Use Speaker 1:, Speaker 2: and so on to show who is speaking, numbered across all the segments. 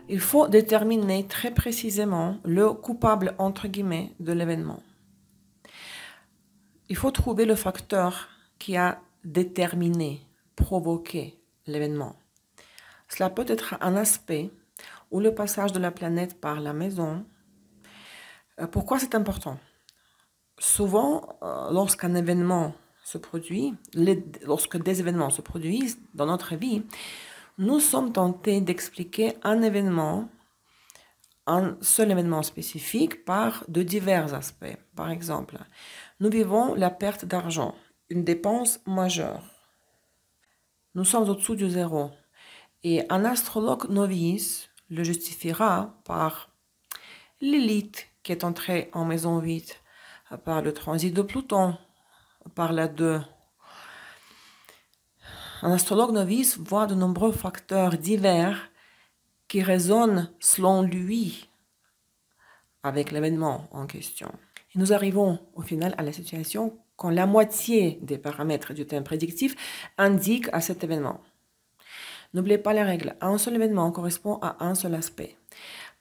Speaker 1: Il faut déterminer très précisément le coupable, entre guillemets, de l'événement. Il faut trouver le facteur qui a déterminé, provoqué l'événement. Cela peut être un aspect ou le passage de la planète par la maison. Pourquoi c'est important? Souvent, lorsqu'un événement se produit, lorsque des événements se produisent dans notre vie, nous sommes tentés d'expliquer un seul événement spécifique par de divers aspects. Par exemple, nous vivons la perte d'argent, une dépense majeure. Nous sommes au-dessous du zéro. Et un astrologue novice le justifiera par Lilith qui est entrée en maison 8, par le transit de Pluton, par la 2. Un astrologue novice voit de nombreux facteurs divers qui résonnent selon lui avec l'événement en question. Et nous arrivons au final à la situation quand la moitié des paramètres du thème prédictif indiquent à cet événement. N'oubliez pas la règle, un seul événement correspond à un seul aspect.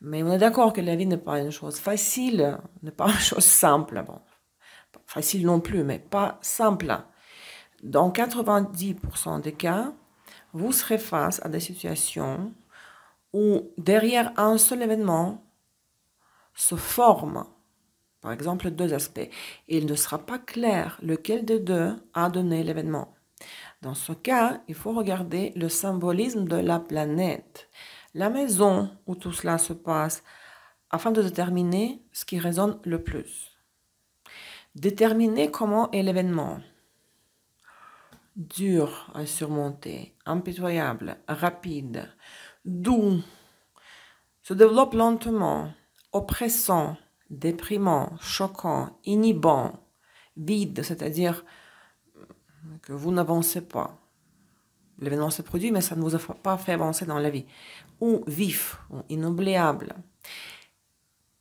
Speaker 1: Mais on est d'accord que la vie n'est pas une chose facile, n'est pas une chose simple. Bon, pas facile non plus, mais pas simple. Dans 90% des cas, vous serez face à des situations où derrière un seul événement se forment, par exemple, deux aspects. Et il ne sera pas clair lequel des deux a donné l'événement. Dans ce cas, il faut regarder le symbolisme de la planète, la maison où tout cela se passe, afin de déterminer ce qui résonne le plus. Déterminer comment est l'événement. Dur à surmonter, impitoyable, rapide, doux, se développe lentement, oppressant, déprimant, choquant, inhibant, vide, c'est-à-dire que vous n'avancez pas. L'événement se produit, mais ça ne vous a pas fait avancer dans la vie. Ou vif, ou inoubliable.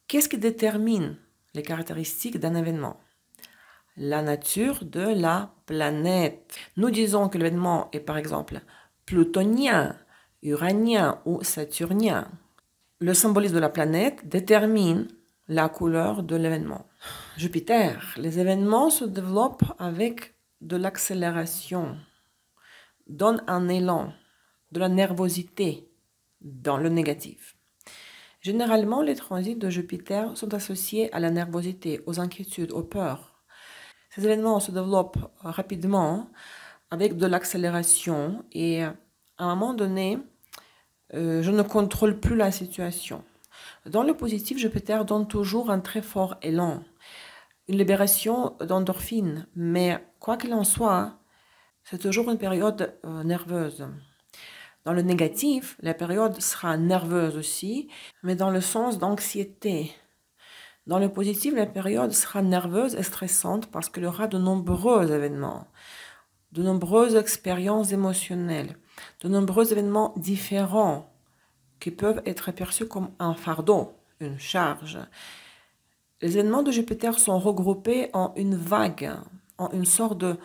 Speaker 1: Qu'est-ce qui détermine les caractéristiques d'un événement? La nature de la planète. Nous disons que l'événement est par exemple plutonien, uranien ou saturnien. Le symbolisme de la planète détermine la couleur de l'événement. Jupiter, les événements se développent avec de l'accélération, donnent un élan, de la nervosité dans le négatif. Généralement, les transits de Jupiter sont associés à la nervosité, aux inquiétudes, aux peurs. Ces événements se développent rapidement avec de l'accélération et à un moment donné, je ne contrôle plus la situation. Dans le positif, Jupiter donne toujours un très fort élan, une libération d'endorphines, mais quoi qu'il en soit, c'est toujours une période nerveuse. Dans le négatif, la période sera nerveuse aussi, mais dans le sens d'anxiété. Dans le positif, la période sera nerveuse et stressante parce qu'il y aura de nombreux événements, de nombreuses expériences émotionnelles, de nombreux événements différents qui peuvent être perçus comme un fardeau, une charge. Les événements de Jupiter sont regroupés en une vague, en une sorte de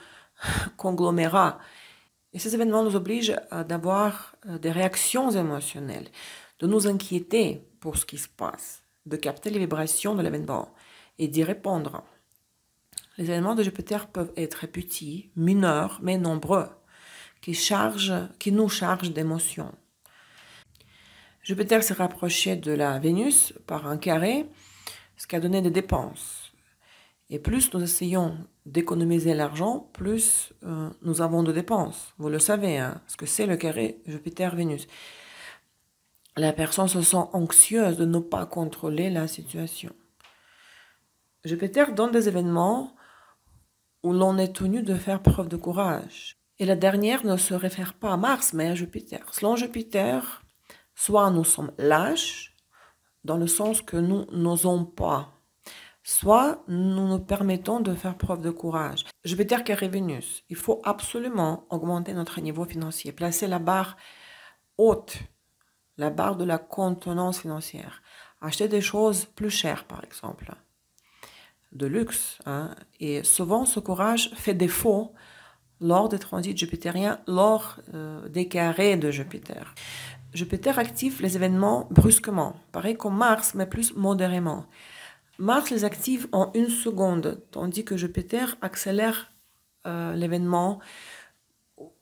Speaker 1: conglomérat. Et ces événements nous obligent d'avoir des réactions émotionnelles, de nous inquiéter pour ce qui se passe, de capter les vibrations de l'événement et d'y répondre. Les événements de Jupiter peuvent être petits, mineurs, mais nombreux, qui nous chargent d'émotions. Jupiter s'est rapproché de la Vénus par un carré, ce qui a donné des dépenses. Et plus nous essayons d'économiser l'argent, plus nous avons de dépenses. Vous le savez, hein, ce que c'est le carré Jupiter-Vénus. La personne se sent anxieuse de ne pas contrôler la situation. Jupiter donne des événements où l'on est tenu de faire preuve de courage. Et la dernière ne se réfère pas à Mars, mais à Jupiter. Selon Jupiter, soit nous sommes lâches, dans le sens que nous n'osons pas, soit nous nous permettons de faire preuve de courage. Jupiter carré Vénus, il faut absolument augmenter notre niveau financier, placer la barre haute, la barre de la contenance financière. Acheter des choses plus chères, par exemple, de luxe. Hein. Et souvent, ce courage fait défaut lors des transits jupitériens, lors des carrés de Jupiter. Jupiter active les événements brusquement, pareil comme Mars, mais plus modérément. Mars les active en 1 seconde, tandis que Jupiter accélère l'événement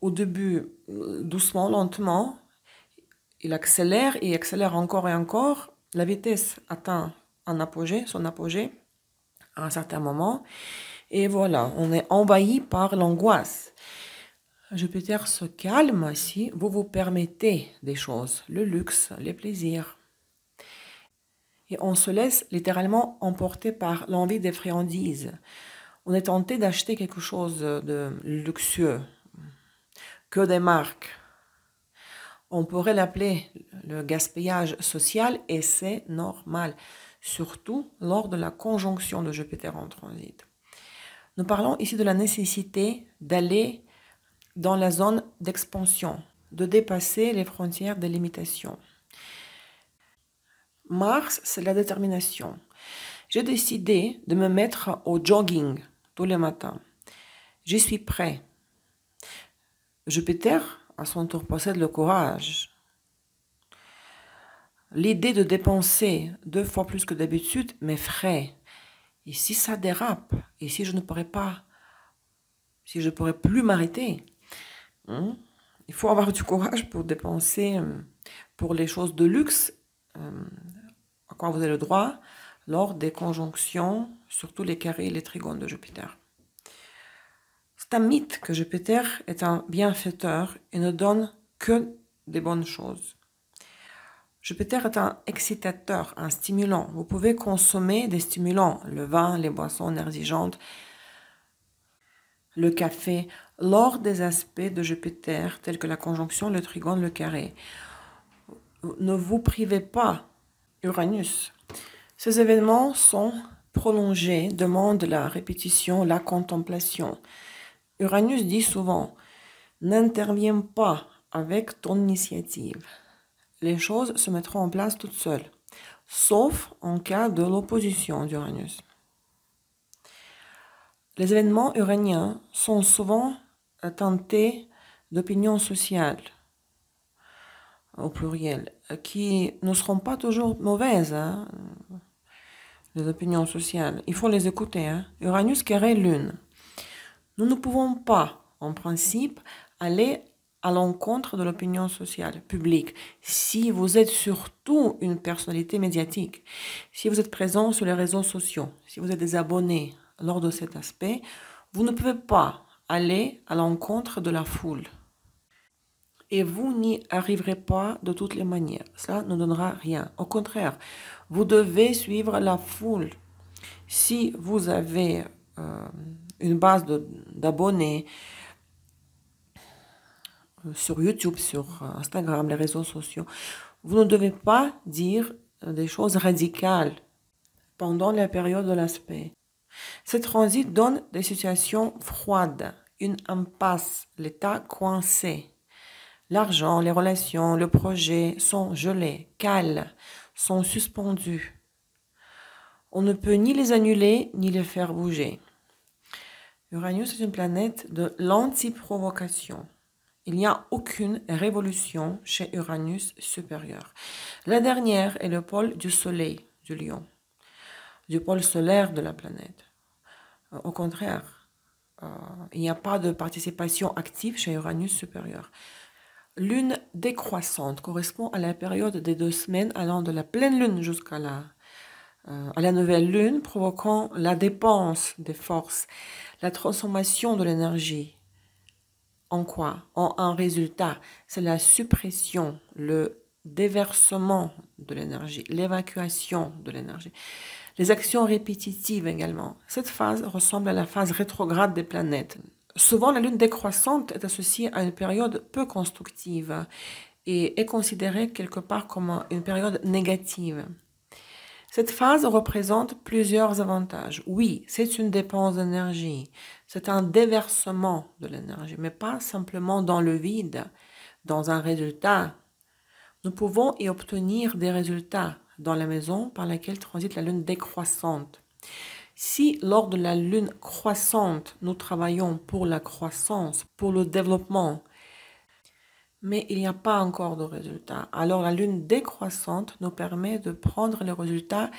Speaker 1: au début doucement, lentement. Il accélère et accélère encore et encore. La vitesse atteint son apogée à un certain moment. Et voilà, on est envahi par l'angoisse. Jupiter se calme si vous vous permettez des choses, le luxe, les plaisirs. Et on se laisse littéralement emporter par l'envie des friandises. On est tenté d'acheter quelque chose de luxueux, que des marques. On pourrait l'appeler le gaspillage social et c'est normal, surtout lors de la conjonction de Jupiter en transit. Nous parlons ici de la nécessité d'aller dans la zone d'expansion, de dépasser les frontières des limitations. Mars, c'est la détermination. J'ai décidé de me mettre au jogging tous les matins. J'y suis prêt. Jupiter, à son tour, possède le courage. L'idée de dépenser 2 fois plus que d'habitude m'effraie. Et si ça dérape, et si je ne pourrais pas, si je ne pourrais plus m'arrêter, il faut avoir du courage pour dépenser pour les choses de luxe à quoi vous avez le droit lors des conjonctions, surtout les carrés et les trigones de Jupiter. C'est un mythe que Jupiter est un bienfaiteur et ne donne que des bonnes choses. Jupiter est un excitateur, un stimulant. Vous pouvez consommer des stimulants, le vin, les boissons énergisantes, le café, lors des aspects de Jupiter, tels que la conjonction, le trigone, le carré. Ne vous privez pas Uranus. Ces événements sont prolongés, demandent la répétition, la contemplation. Uranus dit souvent, n'interviens pas avec ton initiative. Les choses se mettront en place toutes seules, sauf en cas de l'opposition d'Uranus. Les événements uraniens sont souvent teintés d'opinions sociales, au pluriel, qui ne seront pas toujours mauvaises, les opinions sociales. Il faut les écouter. Uranus carré Lune. Nous ne pouvons pas, en principe, aller à l'encontre de l'opinion sociale publique. Si vous êtes surtout une personnalité médiatique, si vous êtes présent sur les réseaux sociaux, si vous êtes des abonnés lors de cet aspect, vous ne pouvez pas aller à l'encontre de la foule. Et vous n'y arriverez pas de toutes les manières. Cela ne donnera rien. Au contraire, vous devez suivre la foule. Si vous avez une base d'abonnés sur YouTube, sur Instagram, les réseaux sociaux, vous ne devez pas dire des choses radicales pendant la période de l'aspect. Ce transit donne des situations froides, une impasse, l'état coincé. L'argent, les relations, le projet sont gelés, cales, sont suspendus. On ne peut ni les annuler, ni les faire bouger. Uranus est une planète de l'anti-provocation. Il n'y a aucune révolution chez Uranus supérieur. La dernière est le pôle du Soleil, du Lion, du pôle solaire de la planète. Au contraire, il n'y a pas de participation active chez Uranus supérieur. Lune décroissante correspond à la période des 2 semaines allant de la pleine lune jusqu'à la nouvelle lune, provoquant la dépense des forces, la transformation de l'énergie. En quoi? En un résultat. C'est la suppression, le déversement de l'énergie, l'évacuation de l'énergie. Les actions répétitives également. Cette phase ressemble à la phase rétrograde des planètes. Souvent, la lune décroissante est associée à une période peu constructive et est considérée quelque part comme une période négative. Cette phase représente plusieurs avantages. Oui, c'est une dépense d'énergie, c'est un déversement de l'énergie, mais pas simplement dans le vide, dans un résultat. Nous pouvons y obtenir des résultats dans la maison par laquelle transite la lune décroissante. Si lors de la lune croissante, nous travaillons pour la croissance, pour le développement, mais il n'y a pas encore de résultat. Alors la lune décroissante nous permet de prendre les résultats,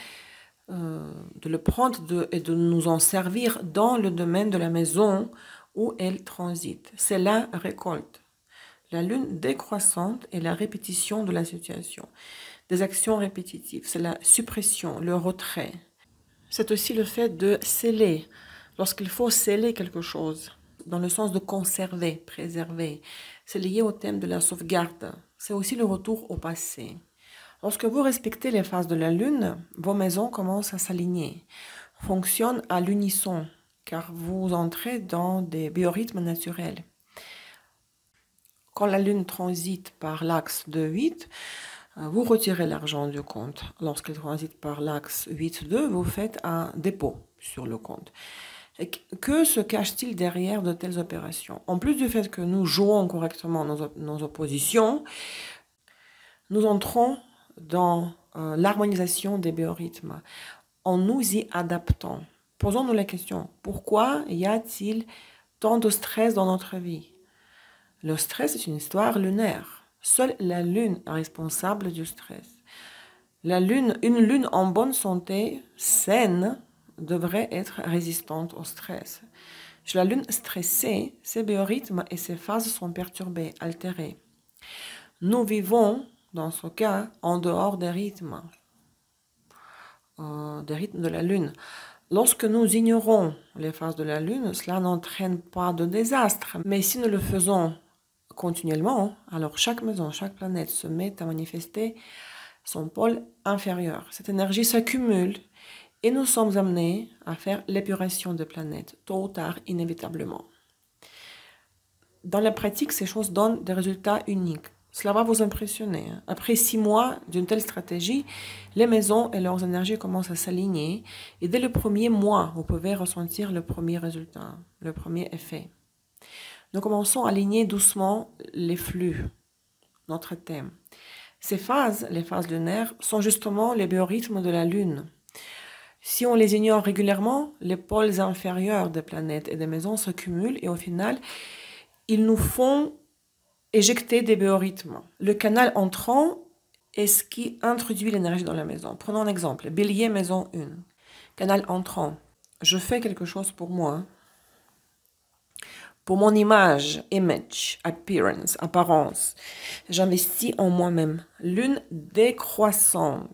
Speaker 1: de le prendre et de nous en servir dans le domaine de la maison où elle transite. C'est la récolte. La lune décroissante est la répétition de la situation. Des actions répétitives, c'est la suppression, le retrait. C'est aussi le fait de sceller, lorsqu'il faut sceller quelque chose, dans le sens de conserver, préserver. C'est lié au thème de la sauvegarde. C'est aussi le retour au passé. Lorsque vous respectez les phases de la lune, vos maisons commencent à s'aligner, fonctionnent à l'unisson, car vous entrez dans des biorhythmes naturels. Quand la lune transite par l'axe de 8, vous retirez l'argent du compte. Lorsqu'elle transite par l'axe 8-2, vous faites un dépôt sur le compte. Et que se cache-t-il derrière de telles opérations? En plus du fait que nous jouons correctement nos oppositions, nous entrons dans l'harmonisation des biorhythmes en nous y adaptant. Posons-nous la question, pourquoi y a-t-il tant de stress dans notre vie? Le stress est une histoire lunaire. Seule la lune est responsable du stress. Une lune en bonne santé, saine, devrait être résistante au stress. Chez la lune stressée, ses biorhythmes et ses phases sont perturbés, altérés. Nous vivons, dans ce cas, en dehors des rythmes de la lune. Lorsque nous ignorons les phases de la lune, cela n'entraîne pas de désastre. Mais si nous le faisons continuellement, alors chaque maison, chaque planète se met à manifester son pôle inférieur. Cette énergie s'accumule et nous sommes amenés à faire l'épuration des planètes, tôt ou tard, inévitablement. Dans la pratique, ces choses donnent des résultats uniques. Cela va vous impressionner. Après 6 mois d'une telle stratégie, les maisons et leurs énergies commencent à s'aligner et dès le premier mois, vous pouvez ressentir le premier résultat, le premier effet. Nous commençons à aligner doucement les flux, notre thème. Ces phases, les phases lunaires, sont justement les biorhythmes de la Lune. Si on les ignore régulièrement, les pôles inférieurs des planètes et des maisons s'accumulent et au final, ils nous font éjecter des biorhythmes. Le canal entrant est ce qui introduit l'énergie dans la maison. Prenons un exemple, Bélier, maison 1. Canal entrant, je fais quelque chose pour moi. Pour mon image, appearance, apparence, j'investis en moi-même. Lune décroissante.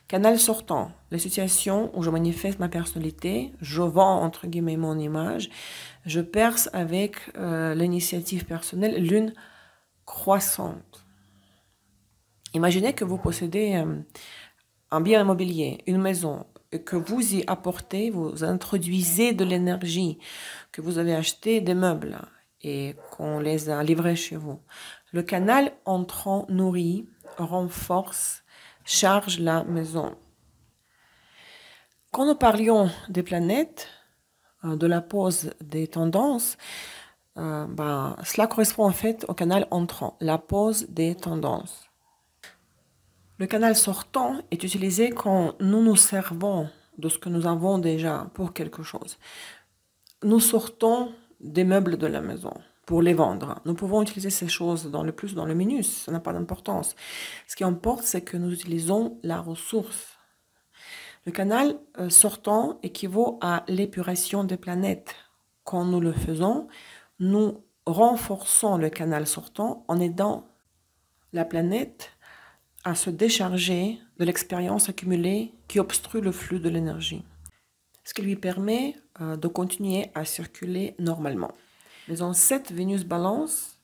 Speaker 1: Canal sortant, les situations où je manifeste ma personnalité, je vends entre guillemets mon image, je perce avec l'initiative personnelle. Lune croissante. Imaginez que vous possédez un bien immobilier, une maison, que vous y apportez, vous introduisez de l'énergie, que vous avez acheté des meubles et qu'on les a livrés chez vous. Le canal entrant nourrit, renforce, charge la maison. Quand nous parlions des planètes, de la pose des tendances, cela correspond en fait au canal entrant, la pose des tendances. Le canal sortant est utilisé quand nous nous servons de ce que nous avons déjà pour quelque chose. Nous sortons des meubles de la maison pour les vendre. Nous pouvons utiliser ces choses dans le plus, dans le minus, ça n'a pas d'importance. Ce qui importe, c'est que nous utilisons la ressource. Le canal sortant équivaut à l'épuration des planètes. Quand nous le faisons, nous renforçons le canal sortant en aidant la planète à se décharger de l'expérience accumulée qui obstrue le flux de l'énergie, ce qui lui permet de continuer à circuler normalement. Maison 7, Vénus Balance,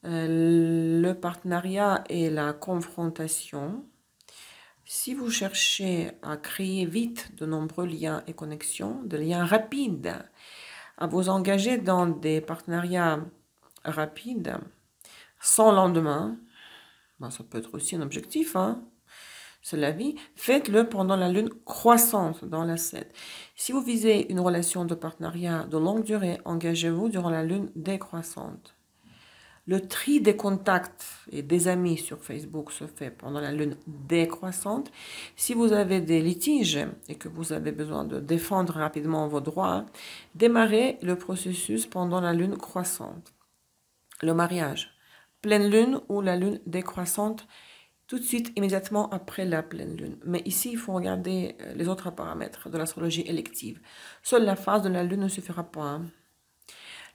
Speaker 1: le partenariat et la confrontation. Si vous cherchez à créer vite de nombreux liens et connexions, de liens rapides, à vous engager dans des partenariats rapides, sans lendemain, ça peut être aussi un objectif, c'est la vie, faites-le pendant la lune croissante dans la 7. Si vous visez une relation de partenariat de longue durée, engagez-vous durant la lune décroissante. Le tri des contacts et des amis sur Facebook se fait pendant la lune décroissante. Si vous avez des litiges et que vous avez besoin de défendre rapidement vos droits, démarrez le processus pendant la lune croissante. Le mariage. pleine lune ou la lune décroissante tout de suite, immédiatement après la pleine lune. Mais ici, il faut regarder les autres paramètres de l'astrologie élective. Seule la phase de la lune ne suffira pas. Hein.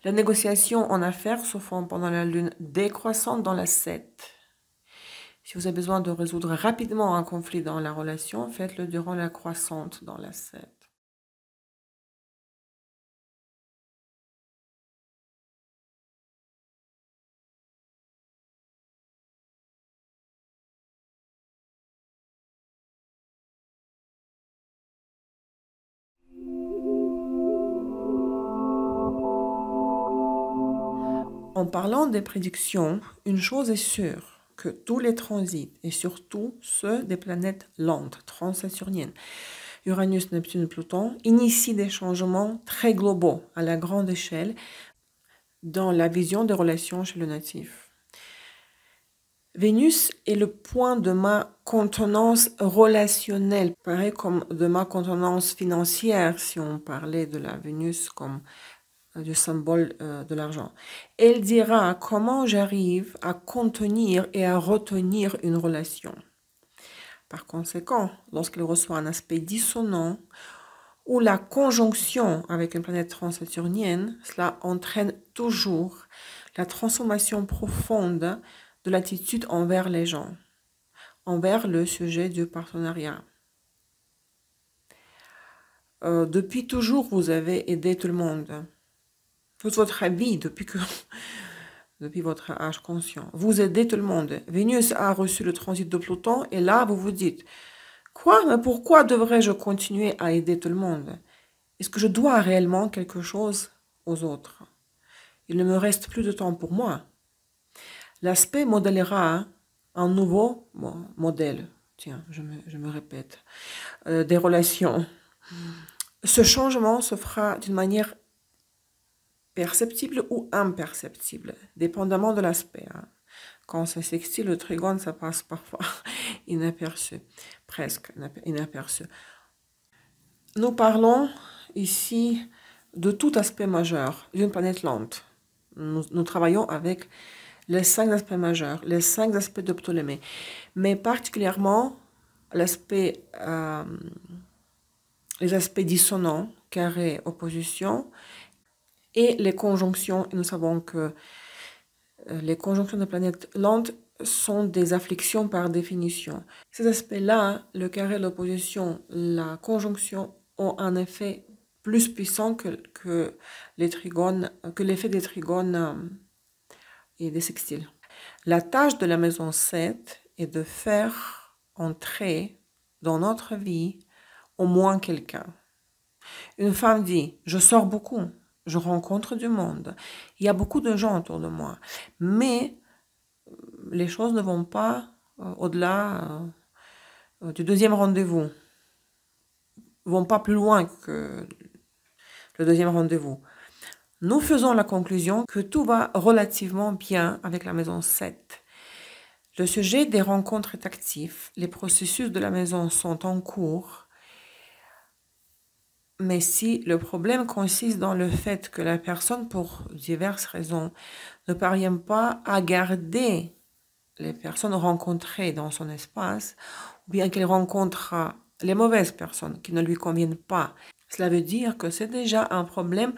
Speaker 1: Les négociations en affaires se font pendant la lune décroissante dans la 7. Si vous avez besoin de résoudre rapidement un conflit dans la relation, faites-le durant la croissante dans la 7. En parlant des prédictions, une chose est sûre, que tous les transits, et surtout ceux des planètes lentes, transsaturniennes, Uranus, Neptune, Pluton, initient des changements très globaux à la grande échelle dans la vision des relations chez le natif. Vénus est le point de ma contenance relationnelle, pareil comme de ma contenance financière, si on parlait de la Vénus comme du symbole de l'argent. Elle dira comment j'arrive à contenir et à retenir une relation. Par conséquent, lorsqu'elle reçoit un aspect dissonant ou la conjonction avec une planète transsaturnienne, cela entraîne toujours la transformation profonde de l'attitude envers les gens, envers le sujet du partenariat. Depuis toujours, vous avez aidé tout le monde. Toute votre vie, depuis votre âge conscient. Vous aidez tout le monde. Vénus a reçu le transit de Pluton et là, vous vous dites, quoi? Mais pourquoi devrais-je continuer à aider tout le monde? Est-ce que je dois réellement quelque chose aux autres? Il ne me reste plus de temps pour moi. L'aspect modélera un nouveau modèle. Tiens, je me répète. Des relations. Ce changement se fera d'une manière perceptible ou imperceptible, dépendamment de l'aspect. Hein. Quand c'est sextile, le trigone, ça passe parfois inaperçu, presque inaperçu. Nous parlons ici de tout aspect majeur d'une planète lente. Nous travaillons avec les 5 aspects majeurs, les 5 aspects de Ptolémée, mais particulièrement l'aspect, les aspects dissonants, carré, opposition, et les conjonctions. Et nous savons que les conjonctions de planètes lentes sont des afflictions par définition. Ces aspects-là, le carré, l'opposition, la conjonction, ont un effet plus puissant que les trigones, que l'effet des trigones et des sextiles. La tâche de la maison 7 est de faire entrer dans notre vie au moins quelqu'un. Une femme dit, je sors beaucoup, je rencontre du monde, il y a beaucoup de gens autour de moi, mais les choses ne vont pas au-delà du deuxième rendez-vous, ne vont pas plus loin que le deuxième rendez-vous. Nous faisons la conclusion que tout va relativement bien avec la maison 7. Le sujet des rencontres est actif, les processus de la maison sont en cours, mais si le problème consiste dans le fait que la personne, pour diverses raisons, ne parvient pas à garder les personnes rencontrées dans son espace, ou bien qu'elle rencontre les mauvaises personnes qui ne lui conviennent pas, cela veut dire que c'est déjà un problème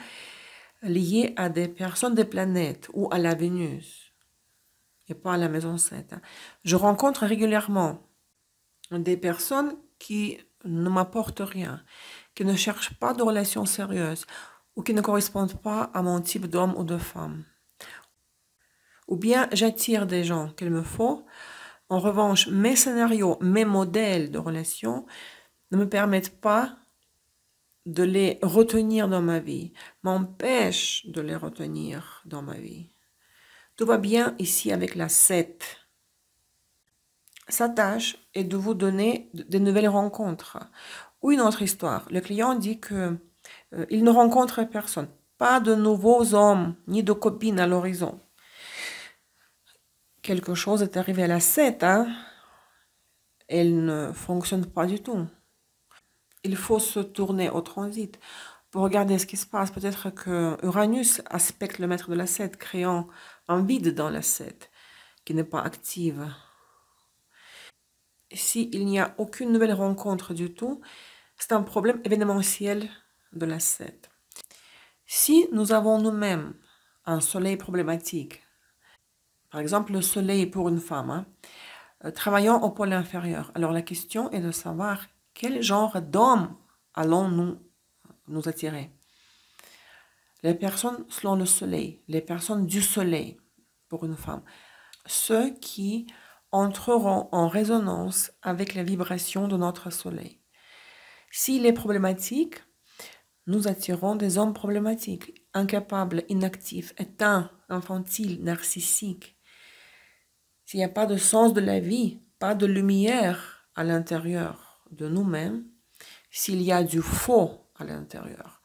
Speaker 1: lié à des personnes des planètes ou à la Vénus, et pas à la maison 7. Je rencontre régulièrement des personnes qui ne m'apportent rien, qui ne cherchent pas de relations sérieuses ou qui ne correspondent pas à mon type d'homme ou de femme. Ou bien j'attire des gens qu'il me faut. En revanche, mes scénarios, mes modèles de relations ne me permettent pas de les retenir dans ma vie, m'empêchent de les retenir dans ma vie. Tout va bien ici avec la 7. Sa tâche est de vous donner de nouvelles rencontres. Ou une autre histoire. Le client dit que il ne rencontre personne. Pas de nouveaux hommes, ni de copines à l'horizon. Quelque chose est arrivé à la 7. Hein? Elle ne fonctionne pas du tout. Il faut se tourner au transit pour regarder ce qui se passe. Peut-être que Uranus aspecte le maître de la 7, créant un vide dans la 7. qui n'est pas active. S'il n'y a aucune nouvelle rencontre du tout, c'est un problème événementiel de la 7. Si nous avons nous-mêmes un soleil problématique, par exemple le soleil pour une femme, travaillant au pôle inférieur, alors la question est de savoir quel genre d'homme allons-nous nous attirer. Les personnes selon le soleil, les personnes du soleil pour une femme, ceux qui entreront en résonance avec la vibration de notre soleil. S'il est problématique, nous attirons des hommes problématiques, incapables, inactifs, éteints, infantiles, narcissiques. S'il n'y a pas de sens de la vie, pas de lumière à l'intérieur de nous-mêmes, s'il y a du faux à l'intérieur,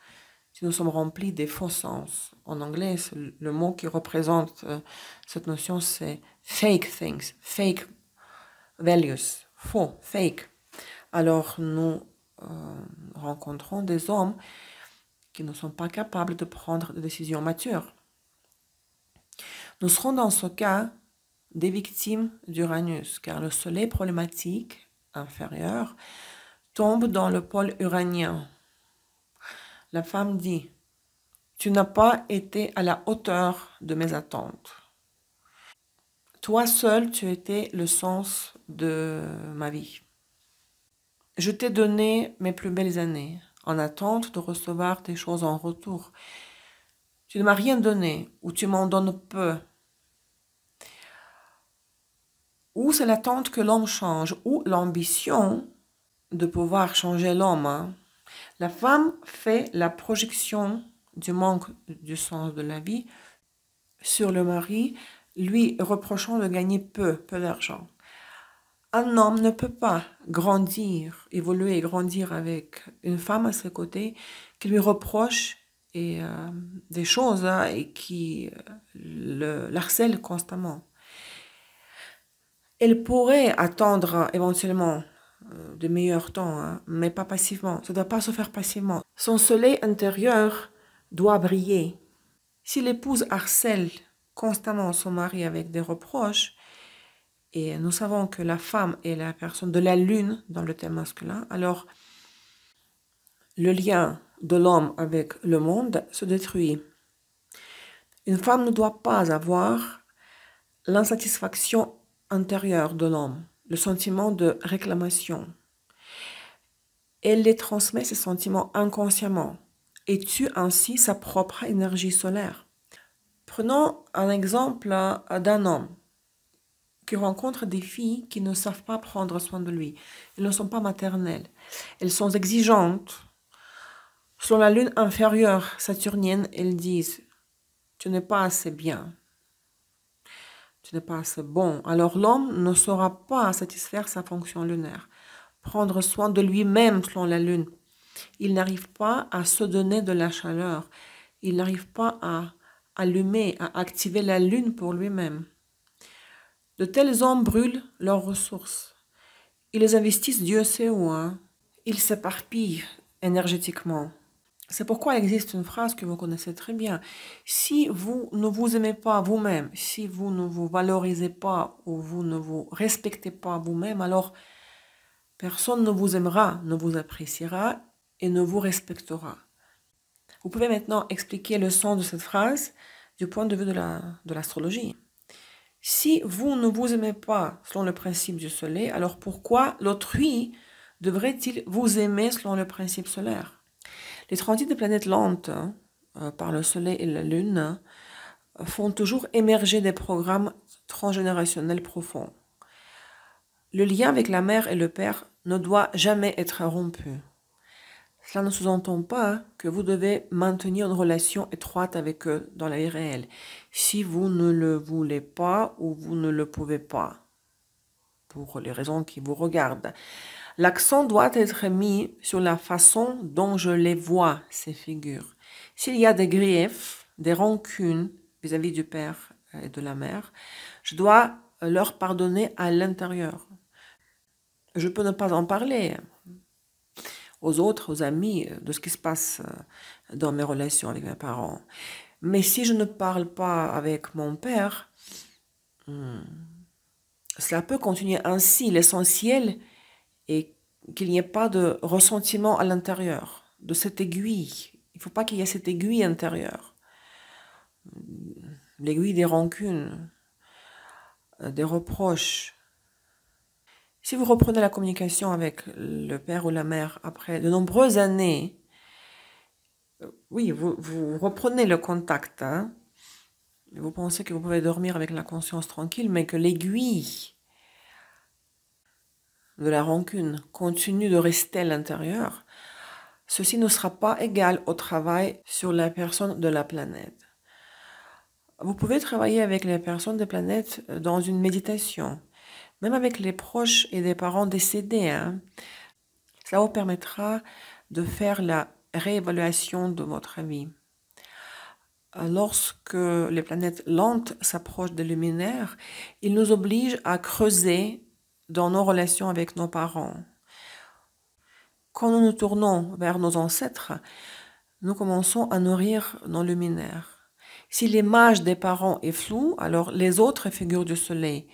Speaker 1: si nous sommes remplis des faux sens. En anglais, le mot qui représente cette notion, c'est fake things, fake values, faux, fake. Alors nous rencontrons des hommes qui ne sont pas capables de prendre des décisions matures. Nous serons dans ce cas des victimes d'Uranus, car le soleil problématique inférieur tombe dans le pôle uranien. La femme dit, tu n'as pas été à la hauteur de mes attentes. Toi seul, tu étais le sens de ma vie. Je t'ai donné mes plus belles années, en attente de recevoir des choses en retour. Tu ne m'as rien donné, ou tu m'en donnes peu. Ou c'est l'attente que l'homme change, ou l'ambition de pouvoir changer l'homme. La femme fait la projection du manque du sens de la vie sur le mari, lui reprochant de gagner peu d'argent. Un homme ne peut pas grandir, évoluer et grandir avec une femme à ses côtés qui lui reproche des choses et qui le harcèle constamment. Elle pourrait attendre éventuellement de meilleurs temps, mais pas passivement. Ça ne doit pas se faire passivement. Son soleil intérieur doit briller. Si l'épouse harcèle constamment son mari avec des reproches, et nous savons que la femme est la personne de la lune dans le thème masculin, alors le lien de l'homme avec le monde se détruit. Une femme ne doit pas avoir l'insatisfaction intérieure de l'homme, le sentiment de réclamation. Elle les transmet, ces sentiments, inconsciemment et tue ainsi sa propre énergie solaire. Prenons un exemple d'un homme qui rencontre des filles qui ne savent pas prendre soin de lui. Elles ne sont pas maternelles. Elles sont exigeantes. Selon la lune inférieure saturnienne, elles disent « tu n'es pas assez bien ». Tu n'es pas assez bon. Alors l'homme ne saura pas satisfaire sa fonction lunaire, prendre soin de lui-même selon la lune. Il n'arrive pas à se donner de la chaleur. Il n'arrive pas à allumer, à activer la lune pour lui-même. De tels hommes brûlent leurs ressources. Ils les investissent Dieu sait où. Ils s'éparpillent énergétiquement. C'est pourquoi il existe une phrase que vous connaissez très bien. Si vous ne vous aimez pas vous-même, si vous ne vous valorisez pas ou vous ne vous respectez pas vous-même, alors personne ne vous aimera, ne vous appréciera et ne vous respectera. Vous pouvez maintenant expliquer le sens de cette phrase du point de vue de l'astrologie. Si vous ne vous aimez pas selon le principe du soleil, alors pourquoi l'autrui devrait-il vous aimer selon le principe solaire? Les transits des planètes lentes par le soleil et la lune font toujours émerger des programmes transgénérationnels profonds. Le lien avec la mère et le père ne doit jamais être rompu. Cela ne sous-entend pas que vous devez maintenir une relation étroite avec eux dans la vie réelle, si vous ne le voulez pas ou vous ne le pouvez pas, pour les raisons qui vous regardent. L'accent doit être mis sur la façon dont je les vois, ces figures. S'il y a des griefs, des rancunes vis-à-vis du père et de la mère, je dois leur pardonner à l'intérieur. Je peux ne pas en parler aux autres, aux amis, de ce qui se passe dans mes relations avec mes parents. Mais si je ne parle pas avec mon père, Cela peut continuer ainsi. L'essentiel est qu'il n'y ait pas de ressentiment à l'intérieur de cette aiguille. Il ne faut pas qu'il y ait cette aiguille intérieure. L'aiguille des rancunes, des reproches. Si vous reprenez la communication avec le père ou la mère après de nombreuses années, oui, vous reprenez le contact, hein. Vous pensez que vous pouvez dormir avec la conscience tranquille, mais que l'aiguille de la rancune continue de rester à l'intérieur, ceci ne sera pas égal au travail sur la personne de la planète. Vous pouvez travailler avec les personnes des planètes dans une méditation, même avec les proches et des parents décédés, hein. Cela vous permettra de faire la réévaluation de votre vie. Lorsque les planètes lentes s'approchent des luminaires, ils nous obligent à creuser dans nos relations avec nos parents. Quand nous nous tournons vers nos ancêtres, nous commençons à nourrir nos luminaires. Si l'image des parents est floue, alors les autres figures du soleil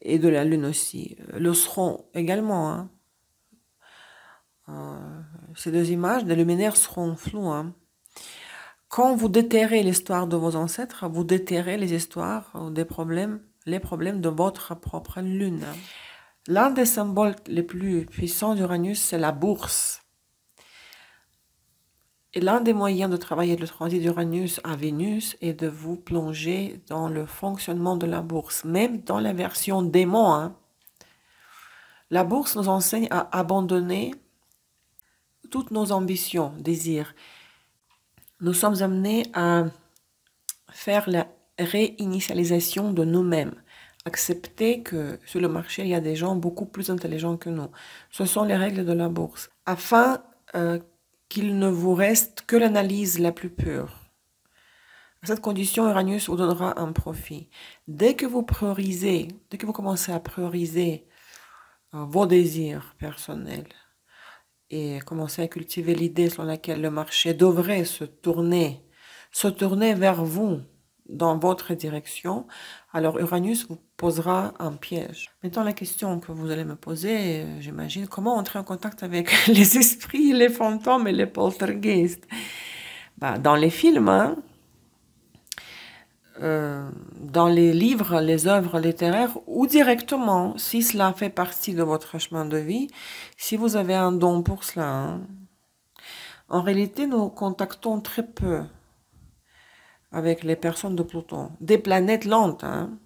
Speaker 1: et de la lune aussi le seront également, hein. Ces deux images des luminaires seront floues, hein. Quand vous déterrez l'histoire de vos ancêtres, vous déterrez les histoires les problèmes de votre propre lune. L'un des symboles les plus puissants d'Uranus, c'est la bourse. Et l'un des moyens de travailler le transit d'Uranus à Vénus est de vous plonger dans le fonctionnement de la bourse, même dans la version démon, hein. La bourse nous enseigne à abandonner toutes nos ambitions, désirs. Nous sommes amenés à faire la réinitialisation de nous-mêmes. Accepter que sur le marché, il y a des gens beaucoup plus intelligents que nous. Ce sont les règles de la bourse. Afin qu'il ne vous reste que l'analyse la plus pure. À cette condition, Uranus vous donnera un profit. Dès que vous priorisez, dès que vous commencez à prioriser vos désirs personnels et commencer à cultiver l'idée selon laquelle le marché devrait se tourner vers vous dans votre direction, alors Uranus vous posera un piège. Maintenant, la question que vous allez me poser, j'imagine, comment entrer en contact avec les esprits, les fantômes et les poltergeists? Dans les films, hein, dans les livres, les œuvres littéraires, ou directement, si cela fait partie de votre chemin de vie, si vous avez un don pour cela, hein. En réalité, nous contactons très peu avec les personnes de Pluton, des planètes lentes, hein.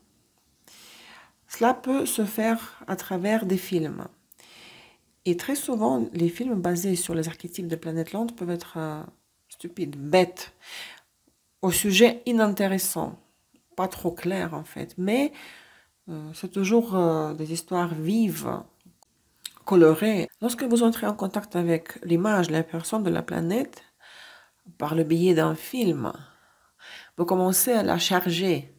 Speaker 1: Cela peut se faire à travers des films. Et très souvent, les films basés sur les archétypes de planètes lentes peuvent être stupides, bêtes, au sujet inintéressant, pas trop clair en fait. Mais c'est toujours des histoires vives, colorées. Lorsque vous entrez en contact avec l'image, la personne de la planète, par le biais d'un film, vous commencez à la charger,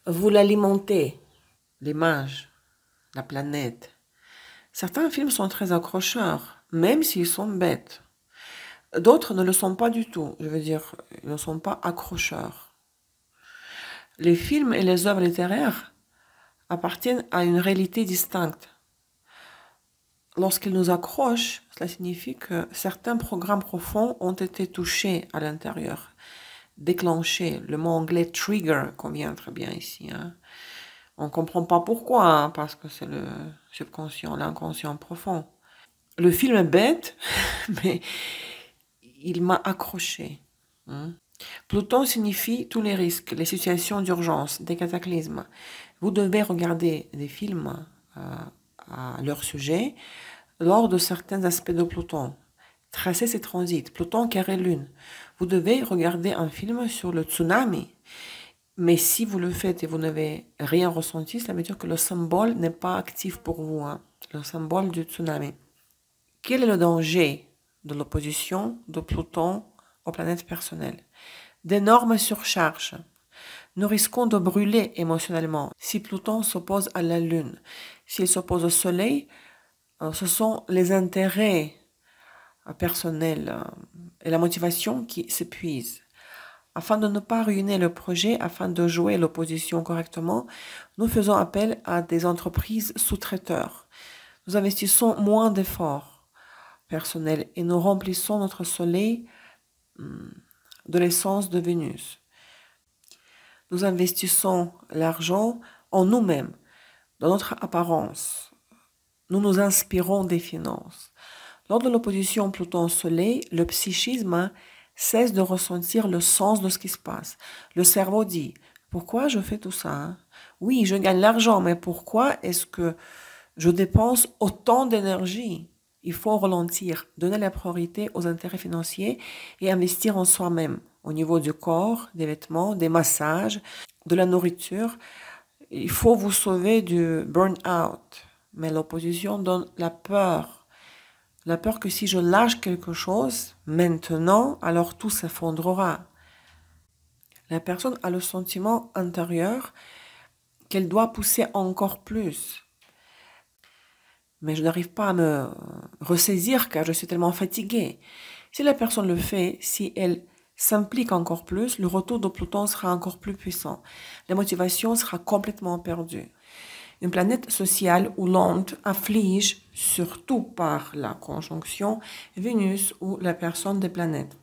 Speaker 1: vous l'alimentez, l'image, la planète. Certains films sont très accrocheurs, même s'ils sont bêtes. D'autres ne le sont pas du tout, je veux dire, ils ne sont pas accrocheurs. Les films et les œuvres littéraires appartiennent à une réalité distincte. Lorsqu'ils nous accrochent, cela signifie que certains programmes profonds ont été touchés à l'intérieur, déclenchés. Le mot anglais trigger convient très bien ici, hein. On ne comprend pas pourquoi, hein, parce que c'est le subconscient, l'inconscient profond. Le film est bête, mais il m'a accroché, hein. Pluton signifie tous les risques, les situations d'urgence, des cataclysmes. Vous devez regarder des films à leur sujet lors de certains aspects de Pluton. Tracer ses transits. Pluton carré lune. Vous devez regarder un film sur le tsunami. Mais si vous le faites et vous n'avez rien ressenti, ça veut dire que le symbole n'est pas actif pour vous, hein, le symbole du tsunami. Quel est le danger de l'opposition de Pluton aux planètes personnelles? D'énormes surcharges. Nous risquons de brûler émotionnellement si Pluton s'oppose à la Lune. S'il s'oppose au Soleil, ce sont les intérêts personnels et la motivation qui s'épuisent. Afin de ne pas ruiner le projet, afin de jouer l'opposition correctement, nous faisons appel à des entreprises sous-traiteurs. Nous investissons moins d'efforts personnels et nous remplissons notre soleil de l'essence de Vénus. Nous investissons l'argent en nous-mêmes, dans notre apparence. Nous nous inspirons des finances. Lors de l'opposition Pluton-Soleil, le psychisme cesse de ressentir le sens de ce qui se passe. Le cerveau dit, pourquoi je fais tout ça? Oui, je gagne l'argent, mais pourquoi est-ce que je dépense autant d'énergie? Il faut ralentir, donner la priorité aux intérêts financiers et investir en soi-même, au niveau du corps, des vêtements, des massages, de la nourriture. Il faut vous sauver du burn-out. Mais l'opposition donne la peur. La peur que si je lâche quelque chose maintenant, alors tout s'effondrera. La personne a le sentiment intérieur qu'elle doit pousser encore plus. Mais je n'arrive pas à me ressaisir car je suis tellement fatiguée. Si la personne le fait, si elle s'implique encore plus, le retour de Pluton sera encore plus puissant. La motivation sera complètement perdue. Une planète sociale ou lente afflige, surtout par la conjonction Vénus ou la personne des planètes.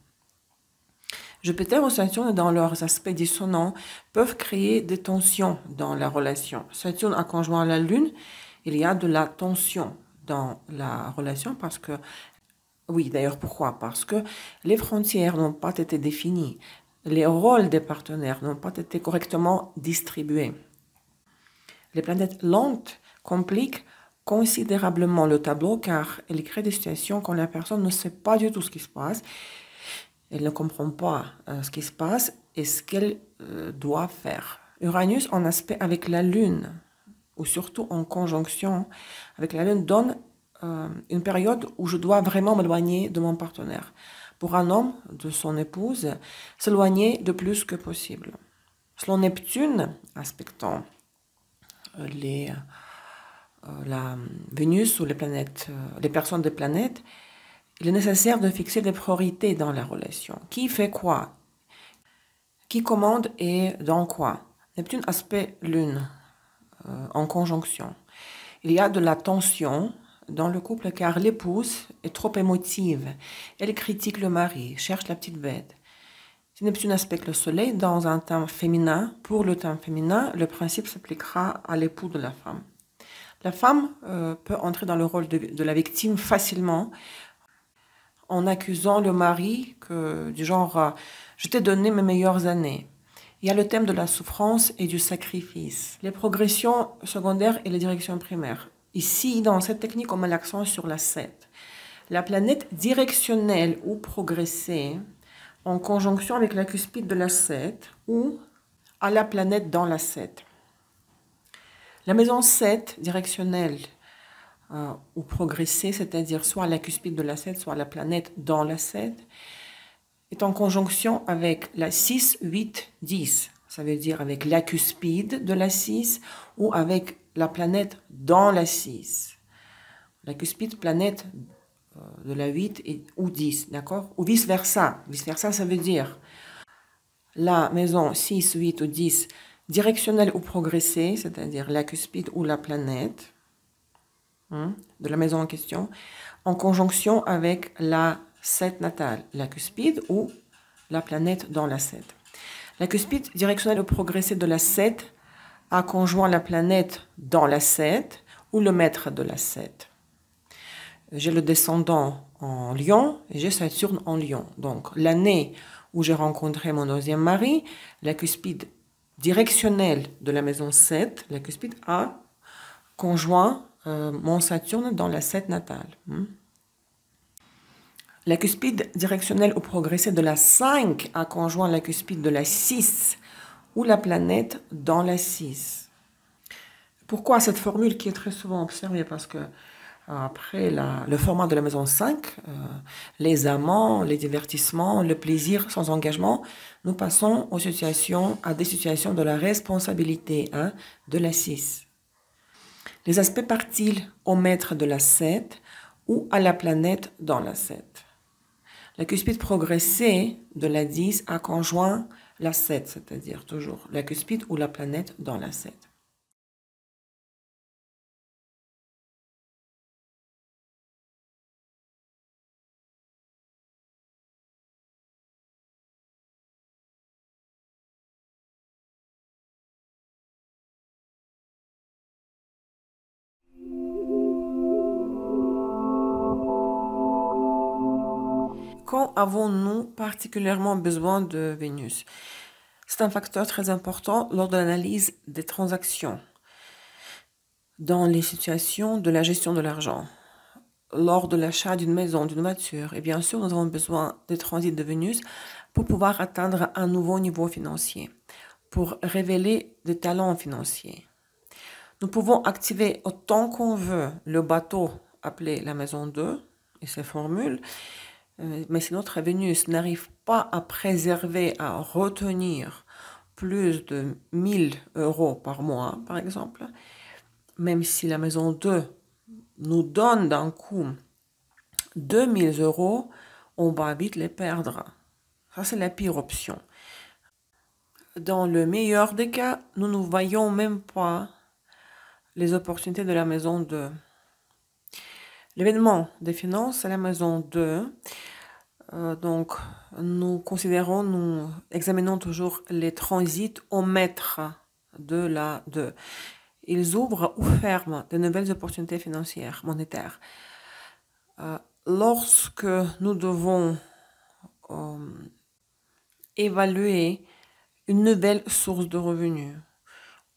Speaker 1: Jupiter ou Saturne, dans leurs aspects dissonants, peuvent créer des tensions dans la relation. Saturne a conjoint la Lune, il y a de la tension dans la relation parce que, oui, d'ailleurs pourquoi? Parce que les frontières n'ont pas été définies, les rôles des partenaires n'ont pas été correctement distribués. Les planètes lentes compliquent considérablement le tableau car elles créent des situations quand la personne ne sait pas du tout ce qui se passe. Elle ne comprend pas ce qui se passe et ce qu'elle doit faire. Uranus en aspect avec la Lune, ou surtout en conjonction avec la Lune, donne une période où je dois vraiment m'éloigner de mon partenaire. Pour un homme, de son épouse, s'éloigner le plus que possible. Selon Neptune, aspectant la Vénus ou les planètes, les personnes des planètes, il est nécessaire de fixer des priorités dans la relation. Qui fait quoi? Qui commande et dans quoi? Neptune aspect Lune en conjonction. Il y a de la tension dans le couple car l'épouse est trop émotive. Elle critique le mari, cherche la petite bête. Si Neptune aspecte le soleil dans un thème féminin, pour le thème féminin, le principe s'appliquera à l'époux de la femme. La femme peut entrer dans le rôle de la victime facilement en accusant le mari du genre « je t'ai donné mes meilleures années ». Il y a le thème de la souffrance et du sacrifice. Les progressions secondaires et les directions primaires. Ici, dans cette technique, on met l'accent sur la 7. La planète directionnelle ou progressée en conjonction avec la cuspide de la 7 ou à la planète dans la 7. La maison 7 directionnelle ou progressée, c'est-à-dire soit à la cuspide de la 7, soit à la planète dans la 7, est en conjonction avec la 6, 8, 10. Ça veut dire avec la cuspide de la 6 ou avec la planète dans la 6. La cuspide planète de la 8 ou 10, d'accord? Ou vice-versa. Vice-versa, ça veut dire la maison 6, 8 ou 10 directionnelle ou progressée, c'est-à-dire la cuspide ou la planète de la maison en question, en conjonction avec la 7 natale, la cuspide ou la planète dans la 7. La cuspide directionnelle ou progressée de la 7 a conjoint la planète dans la 7 ou le maître de la 7. J'ai le descendant en Lion et j'ai Saturne en Lion. Donc l'année où j'ai rencontré mon deuxième mari, la cuspide directionnelle de la maison 7, la cuspide a conjoint mon Saturne dans la 7 natale. La cuspide directionnelle ou progressée de la 5 a conjoint la cuspide de la 6 ou la planète dans la 6. Pourquoi cette formule qui est très souvent observée? Parce que après le format de la maison 5, les amants, les divertissements, le plaisir sans engagement, nous passons à des situations de la responsabilité de la 6. Les aspects partent-ils au maître de la 7 ou à la planète dans la 7? La cuspide progressée de la 10 a conjoint la 7, c'est-à-dire toujours la cuspide ou la planète dans la 7. Quand avons-nous particulièrement besoin de Vénus? C'est un facteur très important lors de l'analyse des transactions, dans les situations de la gestion de l'argent, lors de l'achat d'une maison, d'une voiture. Et bien sûr, nous avons besoin des transits de Vénus pour pouvoir atteindre un nouveau niveau financier, pour révéler des talents financiers. Nous pouvons activer autant qu'on veut le bateau appelé la maison 2 et ses formules, mais si notre Vénus n'arrive pas à préserver, à retenir plus de 1000 euros par mois, par exemple, même si la maison 2 nous donne d'un coup 2000 euros, on va vite les perdre. Ça, c'est la pire option. Dans le meilleur des cas, nous ne voyons même pas les opportunités de la maison 2. L'événement des finances, c'est la maison 2. Donc, nous examinons toujours les transits au maître de la 2. Ils ouvrent ou ferment de nouvelles opportunités financières, monétaires. Lorsque nous devons évaluer une nouvelle source de revenus,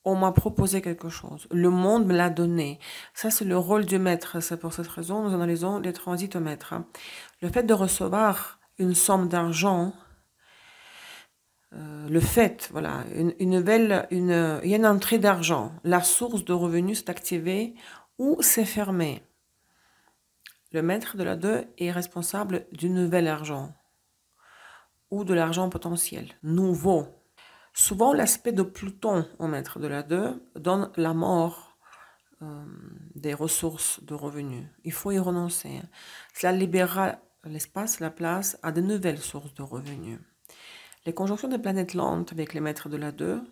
Speaker 1: on m'a proposé quelque chose, le monde me l'a donné. Ça, c'est le rôle du maître. C'est pour cette raison que nous analysons les transits au maître. Le fait de recevoir une somme d'argent, il y a une entrée d'argent. La source de revenus s'est activée ou s'est fermée. Le maître de la 2 est responsable du nouvel argent ou de l'argent potentiel, nouveau. Souvent, l'aspect de Pluton au maître de la 2 donne la mort des ressources de revenus. Il faut y renoncer. Cela libérera l'espace, la place à de nouvelles sources de revenus. Les conjonctions des planètes lentes avec les maîtres de la 2,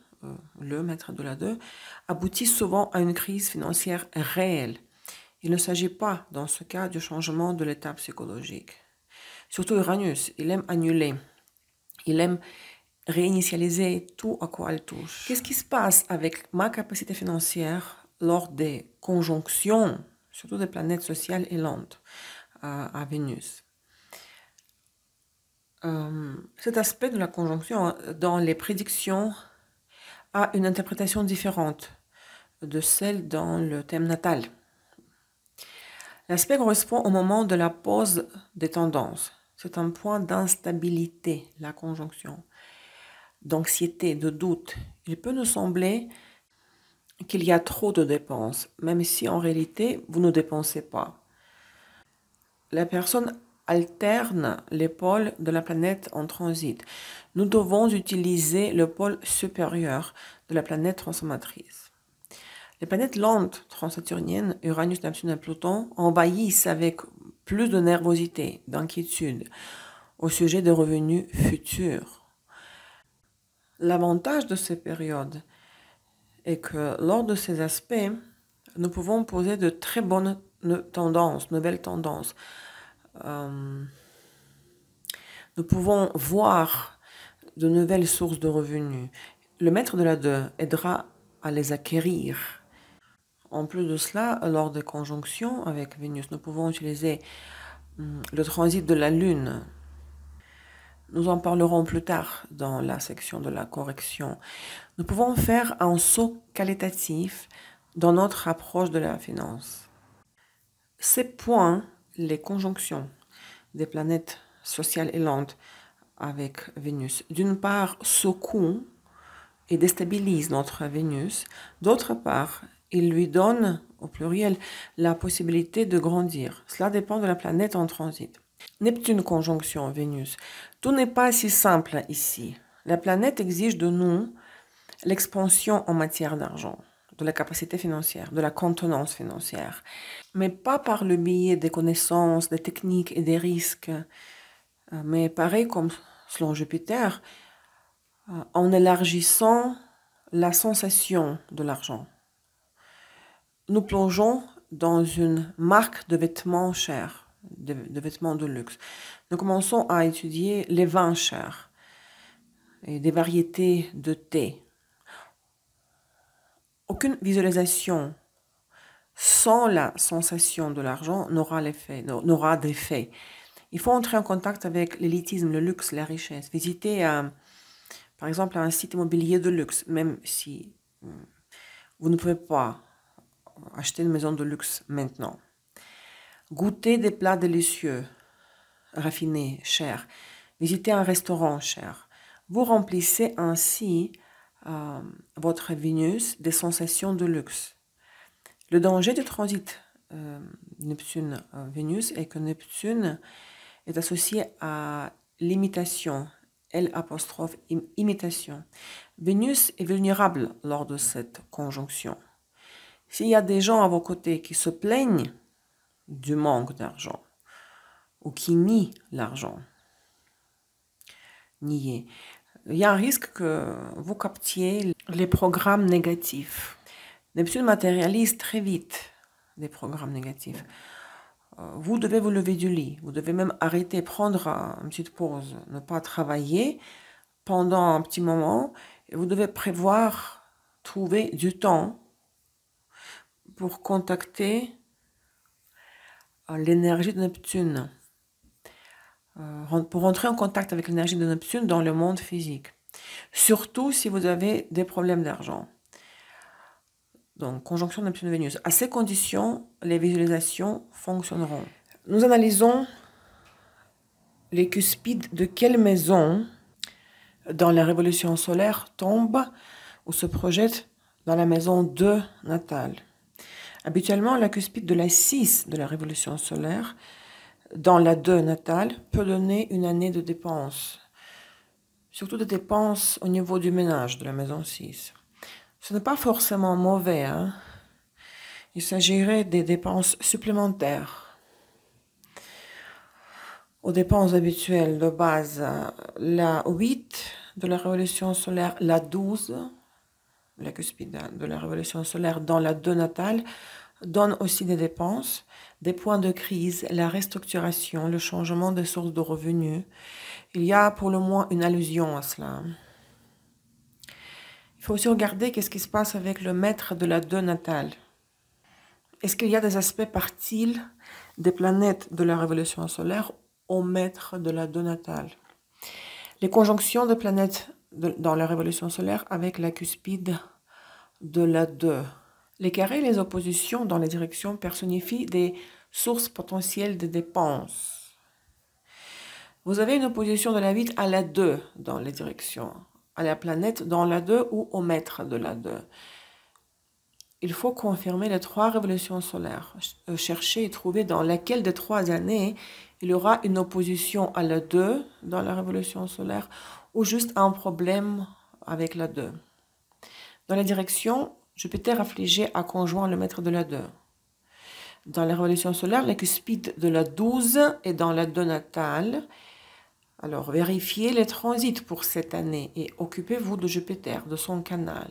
Speaker 1: le maître de la 2, aboutissent souvent à une crise financière réelle. Il ne s'agit pas, dans ce cas, du changement de l'état psychologique. Surtout Uranus, il aime annuler. Il aime réinitialiser tout à quoi elle touche. Qu'est-ce qui se passe avec ma capacité financière lors des conjonctions, surtout des planètes sociales et lentes à Vénus? Cet aspect de la conjonction dans les prédictions a une interprétation différente de celle dans le thème natal. L'aspect correspond au moment de la pause des tendances. C'est un point d'instabilité, la conjonction, d'anxiété, de doute. Il peut nous sembler qu'il y a trop de dépenses, même si en réalité, vous ne dépensez pas. La personne alterne les pôles de la planète en transit. Nous devons utiliser le pôle supérieur de la planète transformatrice. Les planètes lentes transsaturniennes, Uranus, Neptune et Pluton, envahissent avec plus de nervosité, d'inquiétude au sujet des revenus futurs. L'avantage de ces périodes est que lors de ces aspects, nous pouvons poser de très bonnes tendances, nouvelles tendances. Nous pouvons voir de nouvelles sources de revenus. Le maître de la 2 aidera à les acquérir. En plus de cela, lors des conjonctions avec Vénus, nous pouvons utiliser le transit de la Lune. Nous en parlerons plus tard dans la section de la correction. Nous pouvons faire un saut qualitatif dans notre approche de la finance. Ces points, les conjonctions des planètes sociales et lentes avec Vénus, d'une part, secouent et déstabilisent notre Vénus, d'autre part, ils lui donnent, au pluriel, la possibilité de grandir. Cela dépend de la planète en transit. Neptune conjonction Vénus. Tout n'est pas si simple ici. La planète exige de nous l'expansion en matière d'argent, de la capacité financière, de la contenance financière, mais pas par le biais des connaissances, des techniques et des risques Mais pareil comme selon Jupiter, en élargissant la sensation de l'argent. Nous plongeons dans une marque de vêtements chers, de vêtements de luxe. Nous commençons à étudier les vins chers et des variétés de thé. Aucune visualisation sans la sensation de l'argent n'aura d'effet. Il faut entrer en contact avec l'élitisme, le luxe, la richesse. Visiter, par exemple, un site immobilier de luxe, même si vous ne pouvez pas acheter une maison de luxe maintenant. Goûter des plats délicieux, raffinés, chers. Visiter un restaurant cher. Vous remplissez ainsi votre Vénus des sensations de luxe. Le danger du transit Neptune-Vénus est que Neptune est associé à l'imitation, imitation. Vénus est vulnérable lors de cette conjonction. S'il y a des gens à vos côtés qui se plaignent du manque d'argent ou qui nient l'argent, il y a un risque que vous captiez les programmes négatifs. Neptune matérialise très vite des programmes négatifs. Vous devez vous lever du lit, vous devez même arrêter, prendre une petite pause, ne pas travailler pendant un petit moment. Et vous devez prévoir, trouver du temps pour contacter l'énergie de Neptune, pour rentrer en contact avec l'énergie de Neptune dans le monde physique. Surtout si vous avez des problèmes d'argent. Donc, conjonction Neptune-Vénus. À ces conditions, les visualisations fonctionneront. Nous analysons les cuspides de quelle maison dans la révolution solaire tombe ou se projette dans la maison 2 natale. Habituellement, la cuspide de la 6 de la révolution solaire dans la 2 natale peut donner une année de dépenses. Surtout des dépenses au niveau du ménage de la maison 6. Ce n'est pas forcément mauvais, hein? Il s'agirait des dépenses supplémentaires aux dépenses habituelles de base. La 8 de la révolution solaire, la 12, la cuspide de la révolution solaire dans la 2 natale, donne aussi des dépenses, des points de crise, la restructuration, le changement des sources de revenus. Il y a pour le moins une allusion à cela. Il faut aussi regarder qu'est-ce qui se passe avec le maître de la 2 natale. Est-ce qu'il y a des aspects partiels des planètes de la révolution solaire au maître de la 2 natale? Les conjonctions de planètes dans la révolution solaire avec la cuspide de la 2. Les carrés et les oppositions dans les directions personnifient des sources potentielles de dépenses. Vous avez une opposition de la 8 à la 2 dans les directions, à la planète dans la 2 ou au maître de la 2. Il faut confirmer les 3 révolutions solaires. Chercher et trouver dans laquelle des 3 années il y aura une opposition à la 2 dans la révolution solaire ou juste un problème avec la 2. Dans la direction, Jupiter affligé à conjoint le maître de la 2. Dans la révolution solaire, la cuspide de la 12 est dans la 2 natale. Alors, vérifiez les transits pour cette année et occupez-vous de Jupiter, de son canal.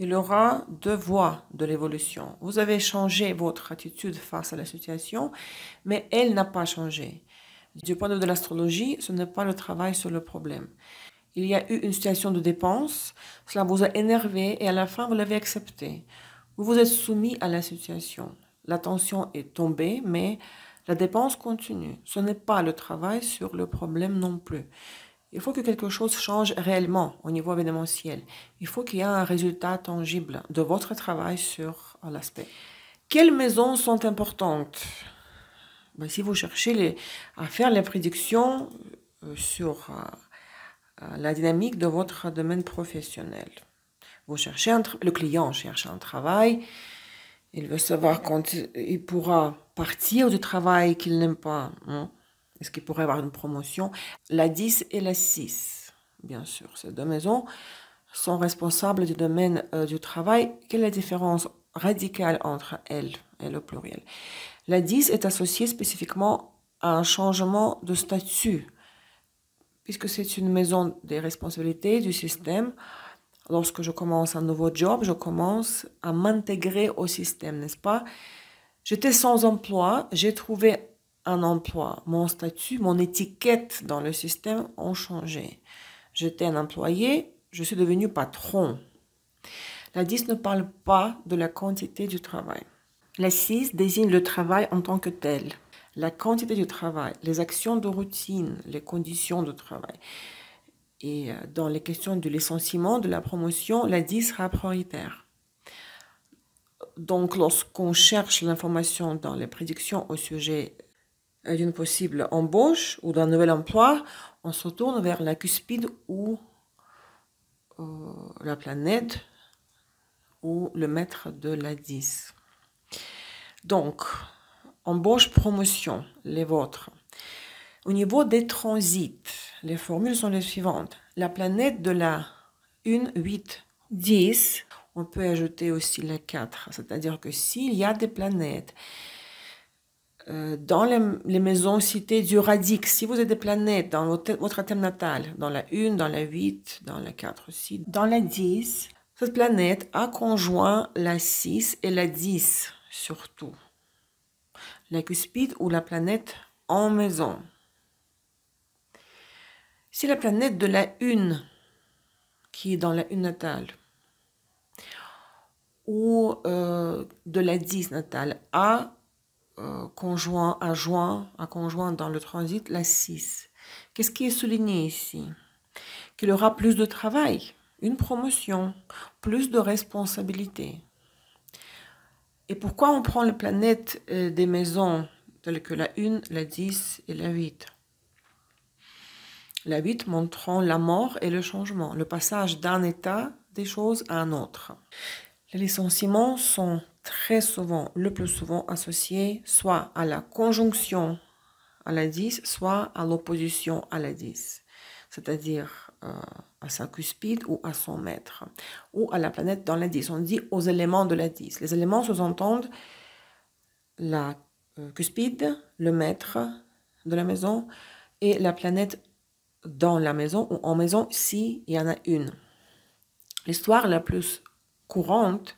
Speaker 1: Il y aura 2 voies de l'évolution. Vous avez changé votre attitude face à la situation, mais elle n'a pas changé. Du point de vue de l'astrologie, ce n'est pas le travail sur le problème. Il y a eu une situation de dépense, cela vous a énervé et à la fin, vous l'avez accepté. Vous vous êtes soumis à la situation. La tension est tombée, mais la dépense continue. Ce n'est pas le travail sur le problème non plus. Il faut que quelque chose change réellement au niveau événementiel. Il faut qu'il y ait un résultat tangible de votre travail sur l'aspect. Quelles maisons sont importantes? Si vous cherchez à faire les prédictions sur la dynamique de votre domaine professionnel. Vous cherchez le client cherche un travail, il veut savoir quand il pourra partir du travail qu'il n'aime pas. Est-ce qu'il pourrait avoir une promotion? La 10 et la 6, bien sûr. Ces 2 maisons sont responsables du domaine du travail. Quelle est la différence radicale entre elles et le pluriel? La 10 est associée spécifiquement à un changement de statut puisque c'est une maison des responsabilités du système, lorsque je commence un nouveau job, je commence à m'intégrer au système, n'est-ce pas? J'étais sans emploi, j'ai trouvé un emploi. Mon statut, mon étiquette dans le système ont changé. J'étais un employé, je suis devenu patron. La 10 ne parle pas de la quantité du travail. La 6 désigne le travail en tant que tel. La quantité du travail, les actions de routine, les conditions de travail. Et dans les questions du licenciement, de la promotion, la 10 sera prioritaire. Donc, lorsqu'on cherche l'information dans les prédictions au sujet d'une possible embauche ou d'un nouvel emploi, on se tourne vers la cuspide ou la planète ou le maître de la 10. Donc, embauche, promotion, les vôtres. Au niveau des transits, les formules sont les suivantes. La planète de la 1, 8, 10, on peut ajouter aussi la 4. C'est-à-dire que s'il y a des planètes dans les maisons citées du radix, si vous avez des planètes dans votre thème natal, dans la 1, dans la 8, dans la 4 aussi, dans la 10, cette planète a conjoint la 6 et la 10 surtout. La cuspide ou la planète en maison. Si la planète de la 1, qui est dans la 1 natale, ou de la 10 natale, a conjoint dans le transit la 6. Qu'est-ce qui est souligné ici? Qu'il aura plus de travail, une promotion, plus de responsabilités. Et pourquoi on prend les planètes des maisons telles que la 1, la 10 et la 8? La 8 montrant la mort et le changement, le passage d'un état des choses à un autre. Les licenciements sont très souvent, le plus souvent associés soit à la conjonction à la 10, soit à l'opposition à la 10, c'est-à-dire à sa cuspide ou à son maître, ou à la planète dans la 10. On dit aux éléments de la 10. Les éléments sous-entendent la cuspide, le maître de la maison, et la planète dans la maison ou en maison s'il y en a une. L'histoire la plus courante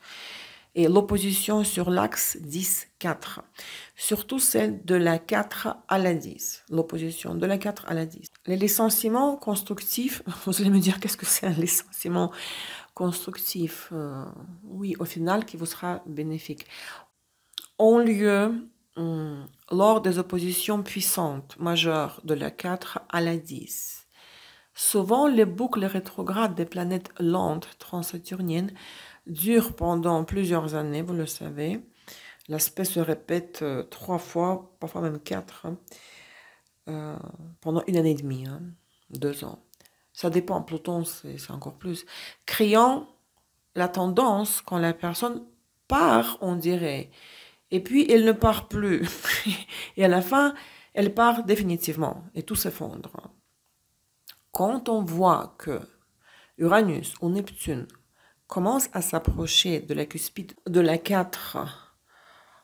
Speaker 1: est l'opposition sur l'axe 10-4, surtout celle de la 4 à la 10, l'opposition de la 4 à la 10. Les licenciements constructifs, vous allez me dire qu'est-ce que c'est un licenciement constructif? Oui, au final, qui vous sera bénéfique. Ont lieu lors des oppositions puissantes majeures de la 4 à la 10. Souvent, les boucles rétrogrades des planètes lentes transsaturniennes durent pendant plusieurs années, vous le savez. L'aspect se répète 3 fois, parfois même 4, pendant 1 année et demie, 2 ans. Ça dépend, Pluton, c'est encore plus. Créant la tendance quand la personne part, on dirait, et puis elle ne part plus. Et à la fin, elle part définitivement et tout s'effondre. Quand on voit que Uranus ou Neptune commence à s'approcher de la cuspide de la 4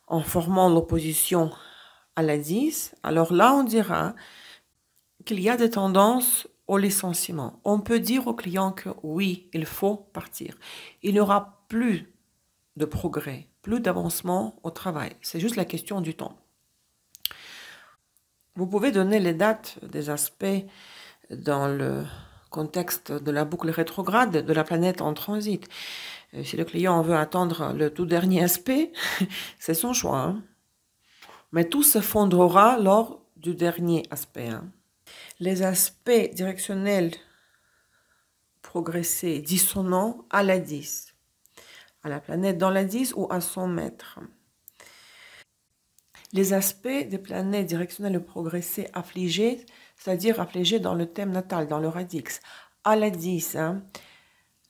Speaker 1: en formant l'opposition à la 10, alors là on dira qu'il y a des tendances au licenciement. On peut dire au client que oui, il faut partir. Il n'y aura plus de progrès, plus d'avancement au travail. C'est juste la question du temps. Vous pouvez donner les dates des aspects dans le contexte de la boucle rétrograde de la planète en transit. Si le client veut attendre le tout dernier aspect, c'est son choix. Hein. Mais tout s'effondrera lors du dernier aspect. Hein. Les aspects directionnels progressés dissonants à la 10, à la planète dans la 10 ou à son maître. Les aspects des planètes directionnelles progressées affligées, c'est-à-dire affligées dans le thème natal, dans le radix, à la 10, hein,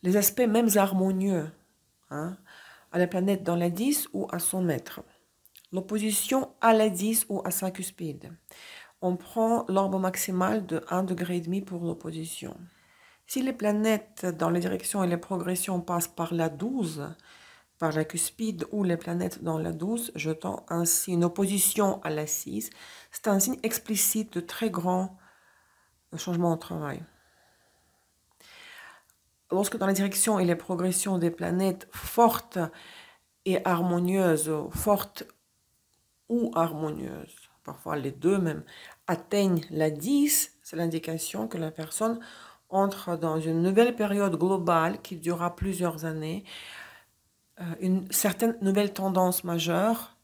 Speaker 1: les aspects même harmonieux, hein, à la planète dans la 10 ou à son maître. L'opposition à la 10 ou à sa cuspide. On prend l'orbe maximal de 1,5 degré pour l'opposition. Si les planètes dans les directions et les progressions passent par la 12, par la cuspide ou les planètes dans la 12, jetant ainsi une opposition à la 6, c'est un signe explicite de très grand le changement au travail. Lorsque dans la direction et les progressions des planètes fortes et harmonieuses, fortes ou harmonieuses, parfois les deux même, atteignent la 10, c'est l'indication que la personne entre dans une nouvelle période globale qui durera plusieurs années, une certaine nouvelle tendance majeure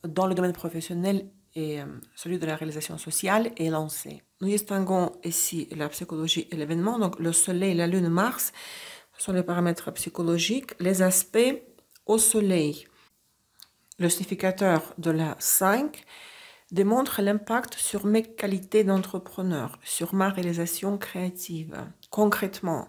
Speaker 1: dans le domaine professionnel et celui de la réalisation sociale est lancée. Nous distinguons ici la psychologie et l'événement, donc le soleil, la lune, Mars, ce sont les paramètres psychologiques, les aspects au soleil. Le significateur de la 5 démontre l'impact sur mes qualités d'entrepreneur, sur ma réalisation créative. Concrètement,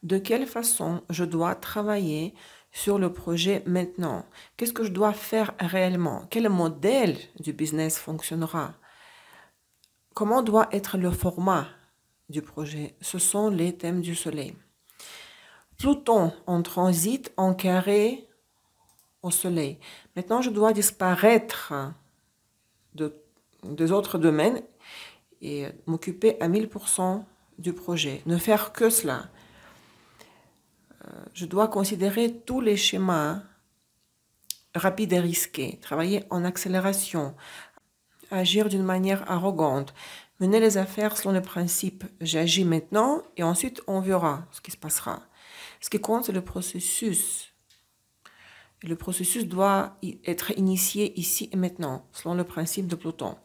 Speaker 1: de quelle façon je dois travailler sur le projet maintenant? Qu'est-ce que je dois faire réellement? Quel modèle du business fonctionnera? Comment doit être le format du projet? Ce sont les thèmes du soleil. Pluton en transit en carré au soleil. Maintenant, je dois disparaître des autres domaines et m'occuper à 1000% du projet. Ne faire que cela. Je dois considérer tous les schémas rapides et risqués, travailler en accélération, agir d'une manière arrogante, mener les affaires selon le principe j'agis maintenant et ensuite on verra ce qui se passera. Ce qui compte, c'est le processus. Et le processus doit être initié ici et maintenant, selon le principe de Pluton.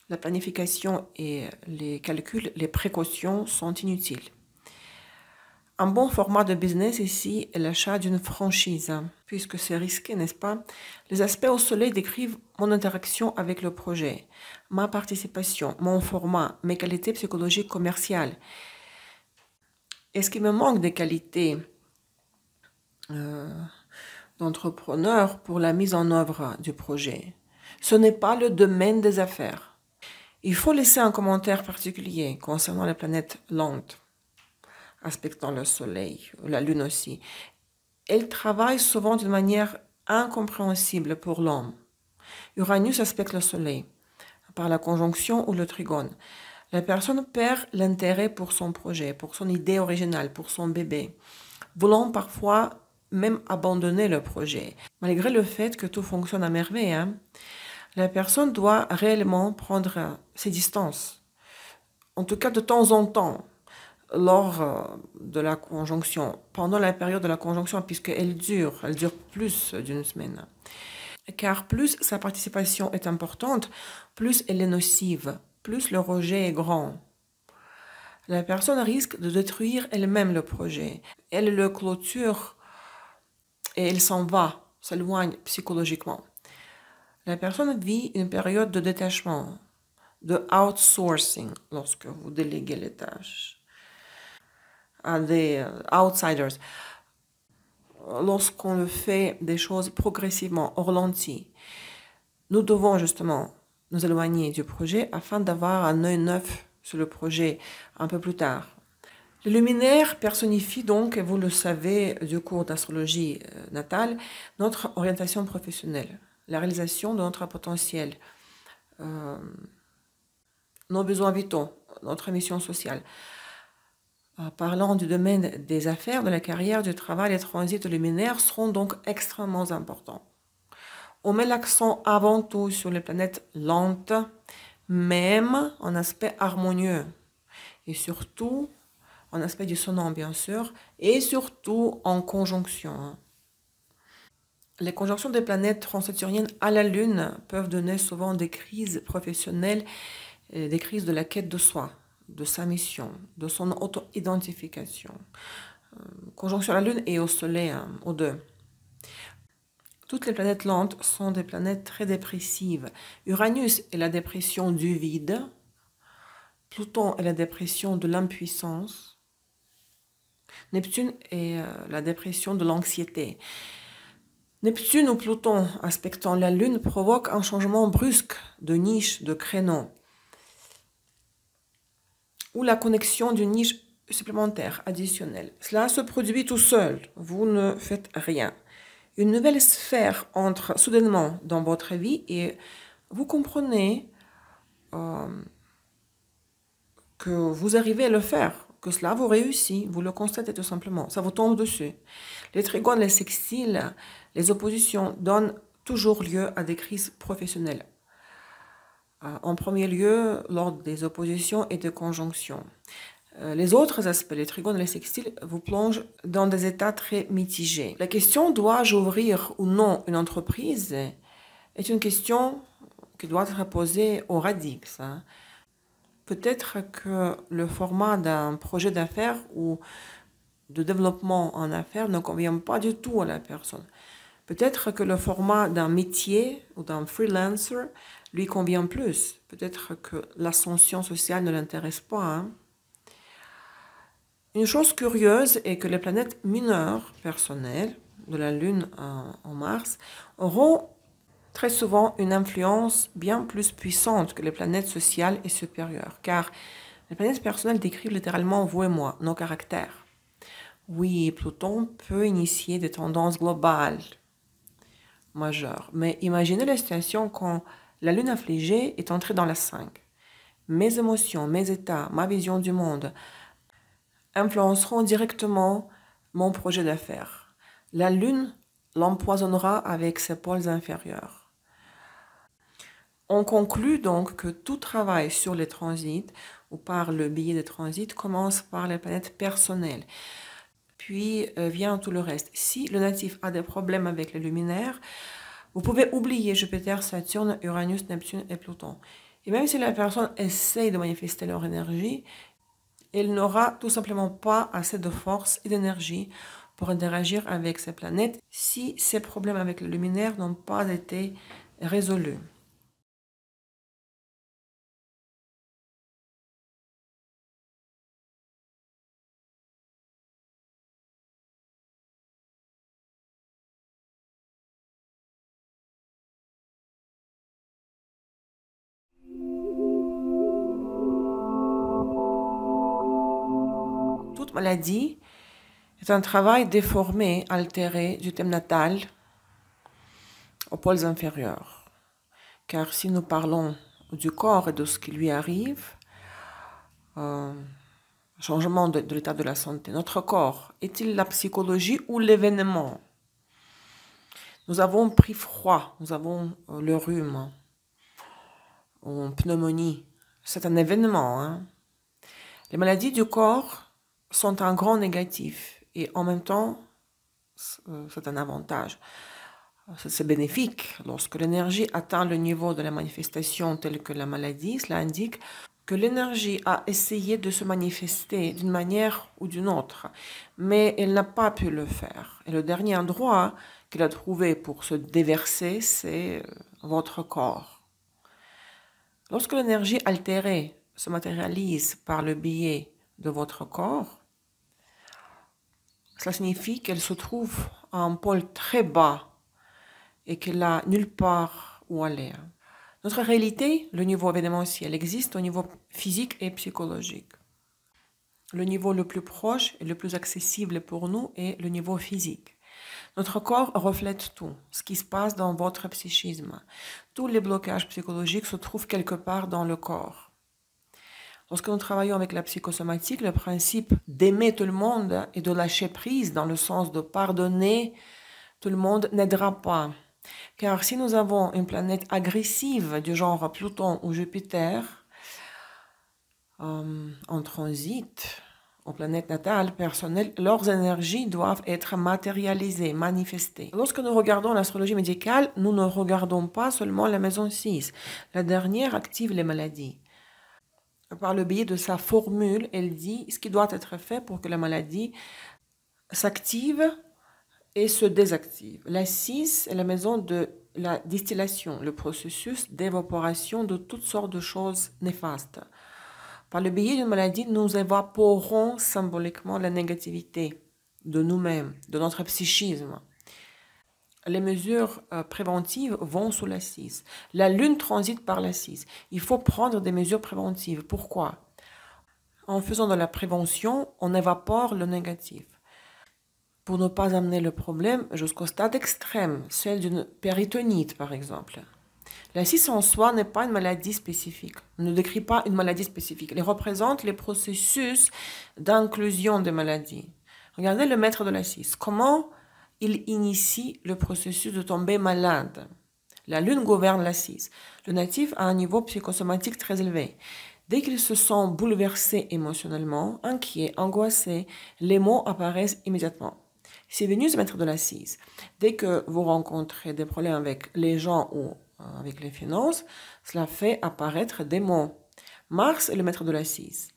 Speaker 1: La planification et les calculs, les précautions sont inutiles. Un bon format de business ici est l'achat d'une franchise, puisque c'est risqué, n'est-ce pas? Les aspects au soleil décrivent mon interaction avec le projet, ma participation, mon format, mes qualités psychologiques commerciales. Est-ce qu'il me manque des qualités d'entrepreneur pour la mise en œuvre du projet? Ce n'est pas le domaine des affaires. Il faut laisser un commentaire particulier concernant les planètes lentes, aspectant le soleil, la lune aussi. Elles travaillent souvent d'une manière incompréhensible pour l'homme. Uranus aspecte le soleil par la conjonction ou le trigone. La personne perd l'intérêt pour son projet, pour son idée originale, pour son bébé, voulant parfois même abandonner le projet, malgré le fait que tout fonctionne à merveille. La personne doit réellement prendre ses distances, en tout cas de temps en temps, lors de la conjonction, pendant la période de la conjonction, puisqu'elle dure plus d'une semaine. Car plus sa participation est importante, plus elle est nocive, plus le rejet est grand. La personne risque de détruire elle-même le projet. Elle le clôture et elle s'en va, s'éloigne psychologiquement. La personne vit une période de détachement, de outsourcing, lorsque vous déléguez les tâches à des outsiders. Lorsqu'on fait des choses progressivement, au ralenti, nous devons justement nous éloigner du projet afin d'avoir un œil neuf sur le projet un peu plus tard. Le luminaire personnifie donc, et vous le savez du cours d'astrologie natale, notre orientation professionnelle, la réalisation de notre potentiel, nos besoins vitaux, notre mission sociale. Parlant du domaine des affaires, de la carrière, du travail, les transits luminaires seront donc extrêmement importants. On met l'accent avant tout sur les planètes lentes, même en aspect harmonieux, et surtout en aspect dissonant bien sûr, et surtout en conjonction. Les conjonctions des planètes transsaturniennes à la Lune peuvent donner souvent des crises professionnelles, des crises de la quête de soi, de sa mission, de son auto-identification. Conjonction à la Lune et au Soleil, aux deux. Toutes les planètes lentes sont des planètes très dépressives. Uranus est la dépression du vide. Pluton est la dépression de l'impuissance. Neptune est la dépression de l'anxiété. Neptune ou Pluton aspectant la Lune provoque un changement brusque de niche, de créneau, ou la connexion d'une niche supplémentaire, additionnelle. Cela se produit tout seul, vous ne faites rien. Une nouvelle sphère entre soudainement dans votre vie et vous comprenez que que vous arrivez à le faire, que cela vous réussit, vous le constatez tout simplement, ça vous tombe dessus. Les trigones, les sextiles, les oppositions donnent toujours lieu à des crises professionnelles. En premier lieu, lors des oppositions et des conjonctions. Les autres aspects, les trigones et les sextiles, vous plongent dans des états très mitigés. La question dois-je ouvrir ou non une entreprise est une question qui doit être posée au radix. Peut-être que le format d'un projet d'affaires ou de développement en affaires ne convient pas du tout à la personne. Peut-être que le format d'un métier ou d'un freelancer lui convient plus. Peut-être que l'ascension sociale ne l'intéresse pas. Une chose curieuse est que les planètes mineures personnelles de la Lune en Mars auront très souvent une influence bien plus puissante que les planètes sociales et supérieures, car les planètes personnelles décrivent littéralement vous et moi, nos caractères. Oui, Pluton peut initier des tendances globales majeures, mais imaginez la situation quand la Lune affligée est entrée dans la 5. Mes émotions, mes états, ma vision du monde influenceront directement mon projet d'affaires. La Lune l'empoisonnera avec ses pôles inférieurs. On conclut donc que tout travail sur les transits ou par le biais des transits commence par les planètes personnelles. Puis vient tout le reste. Si le natif a des problèmes avec les luminaires, vous pouvez oublier Jupiter, Saturne, Uranus, Neptune et Pluton. Et même si la personne essaye de manifester leur énergie, elle n'aura tout simplement pas assez de force et d'énergie pour interagir avec ces planètes si ces problèmes avec les luminaires n'ont pas été résolus. Toute maladie est un travail déformé, altéré du thème natal aux pôles inférieurs. Car si nous parlons du corps et de ce qui lui arrive, changement de l'état de la santé, notre corps est-il la psychologie ou l'événement? Nous avons pris froid, nous avons le rhume, ou pneumonie. C'est un événement. Les maladies du corps sont un grand négatif et en même temps, c'est un avantage. C'est bénéfique. Lorsque l'énergie atteint le niveau de la manifestation telle que la maladie, cela indique que l'énergie a essayé de se manifester d'une manière ou d'une autre, mais elle n'a pas pu le faire. Et le dernier endroit qu'elle a trouvé pour se déverser, c'est votre corps. Lorsque l'énergie altérée se matérialise par le biais de votre corps, cela signifie qu'elle se trouve à un pôle très bas et qu'elle n'a nulle part où aller. Notre réalité, le niveau événementiel, existe au niveau physique et psychologique. Le niveau le plus proche et le plus accessible pour nous est le niveau physique. Notre corps reflète tout, ce qui se passe dans votre psychisme. Tous les blocages psychologiques se trouvent quelque part dans le corps. Lorsque nous travaillons avec la psychosomatique, le principe d'aimer tout le monde et de lâcher prise dans le sens de pardonner tout le monde n'aidera pas. Car si nous avons une planète agressive du genre Pluton ou Jupiter en transit aux planètes natales personnelles, leurs énergies doivent être matérialisées, manifestées. Lorsque nous regardons l'astrologie médicale, nous ne regardons pas seulement la maison 6. La dernière active les maladies. Par le biais de sa formule, elle dit ce qui doit être fait pour que la maladie s'active et se désactive. La 6 est la maison de la distillation, le processus d'évaporation de toutes sortes de choses néfastes. Par le biais d'une maladie, nous évaporons symboliquement la négativité de nous-mêmes, de notre psychisme. Les mesures préventives vont sous la 6. La Lune transite par la 6. Il faut prendre des mesures préventives. Pourquoi? En faisant de la prévention, on évapore le négatif. Pour ne pas amener le problème jusqu'au stade extrême, celle d'une péritonite par exemple. La 6 en soi n'est pas une maladie spécifique, ne décrit pas une maladie spécifique. Elle représente les processus d'inclusion des maladies. Regardez le maître de la 6. Comment il initie le processus de tomber malade? La lune gouverne la 6. Le natif a un niveau psychosomatique très élevé. Dès qu'il se sent bouleversé émotionnellement, inquiet, angoissé, les mots apparaissent immédiatement. Si Vénus est maître de la 6, dès que vous rencontrez des problèmes avec les gens ou avec les finances, cela fait apparaître des mots. Mars est le maître de la 6.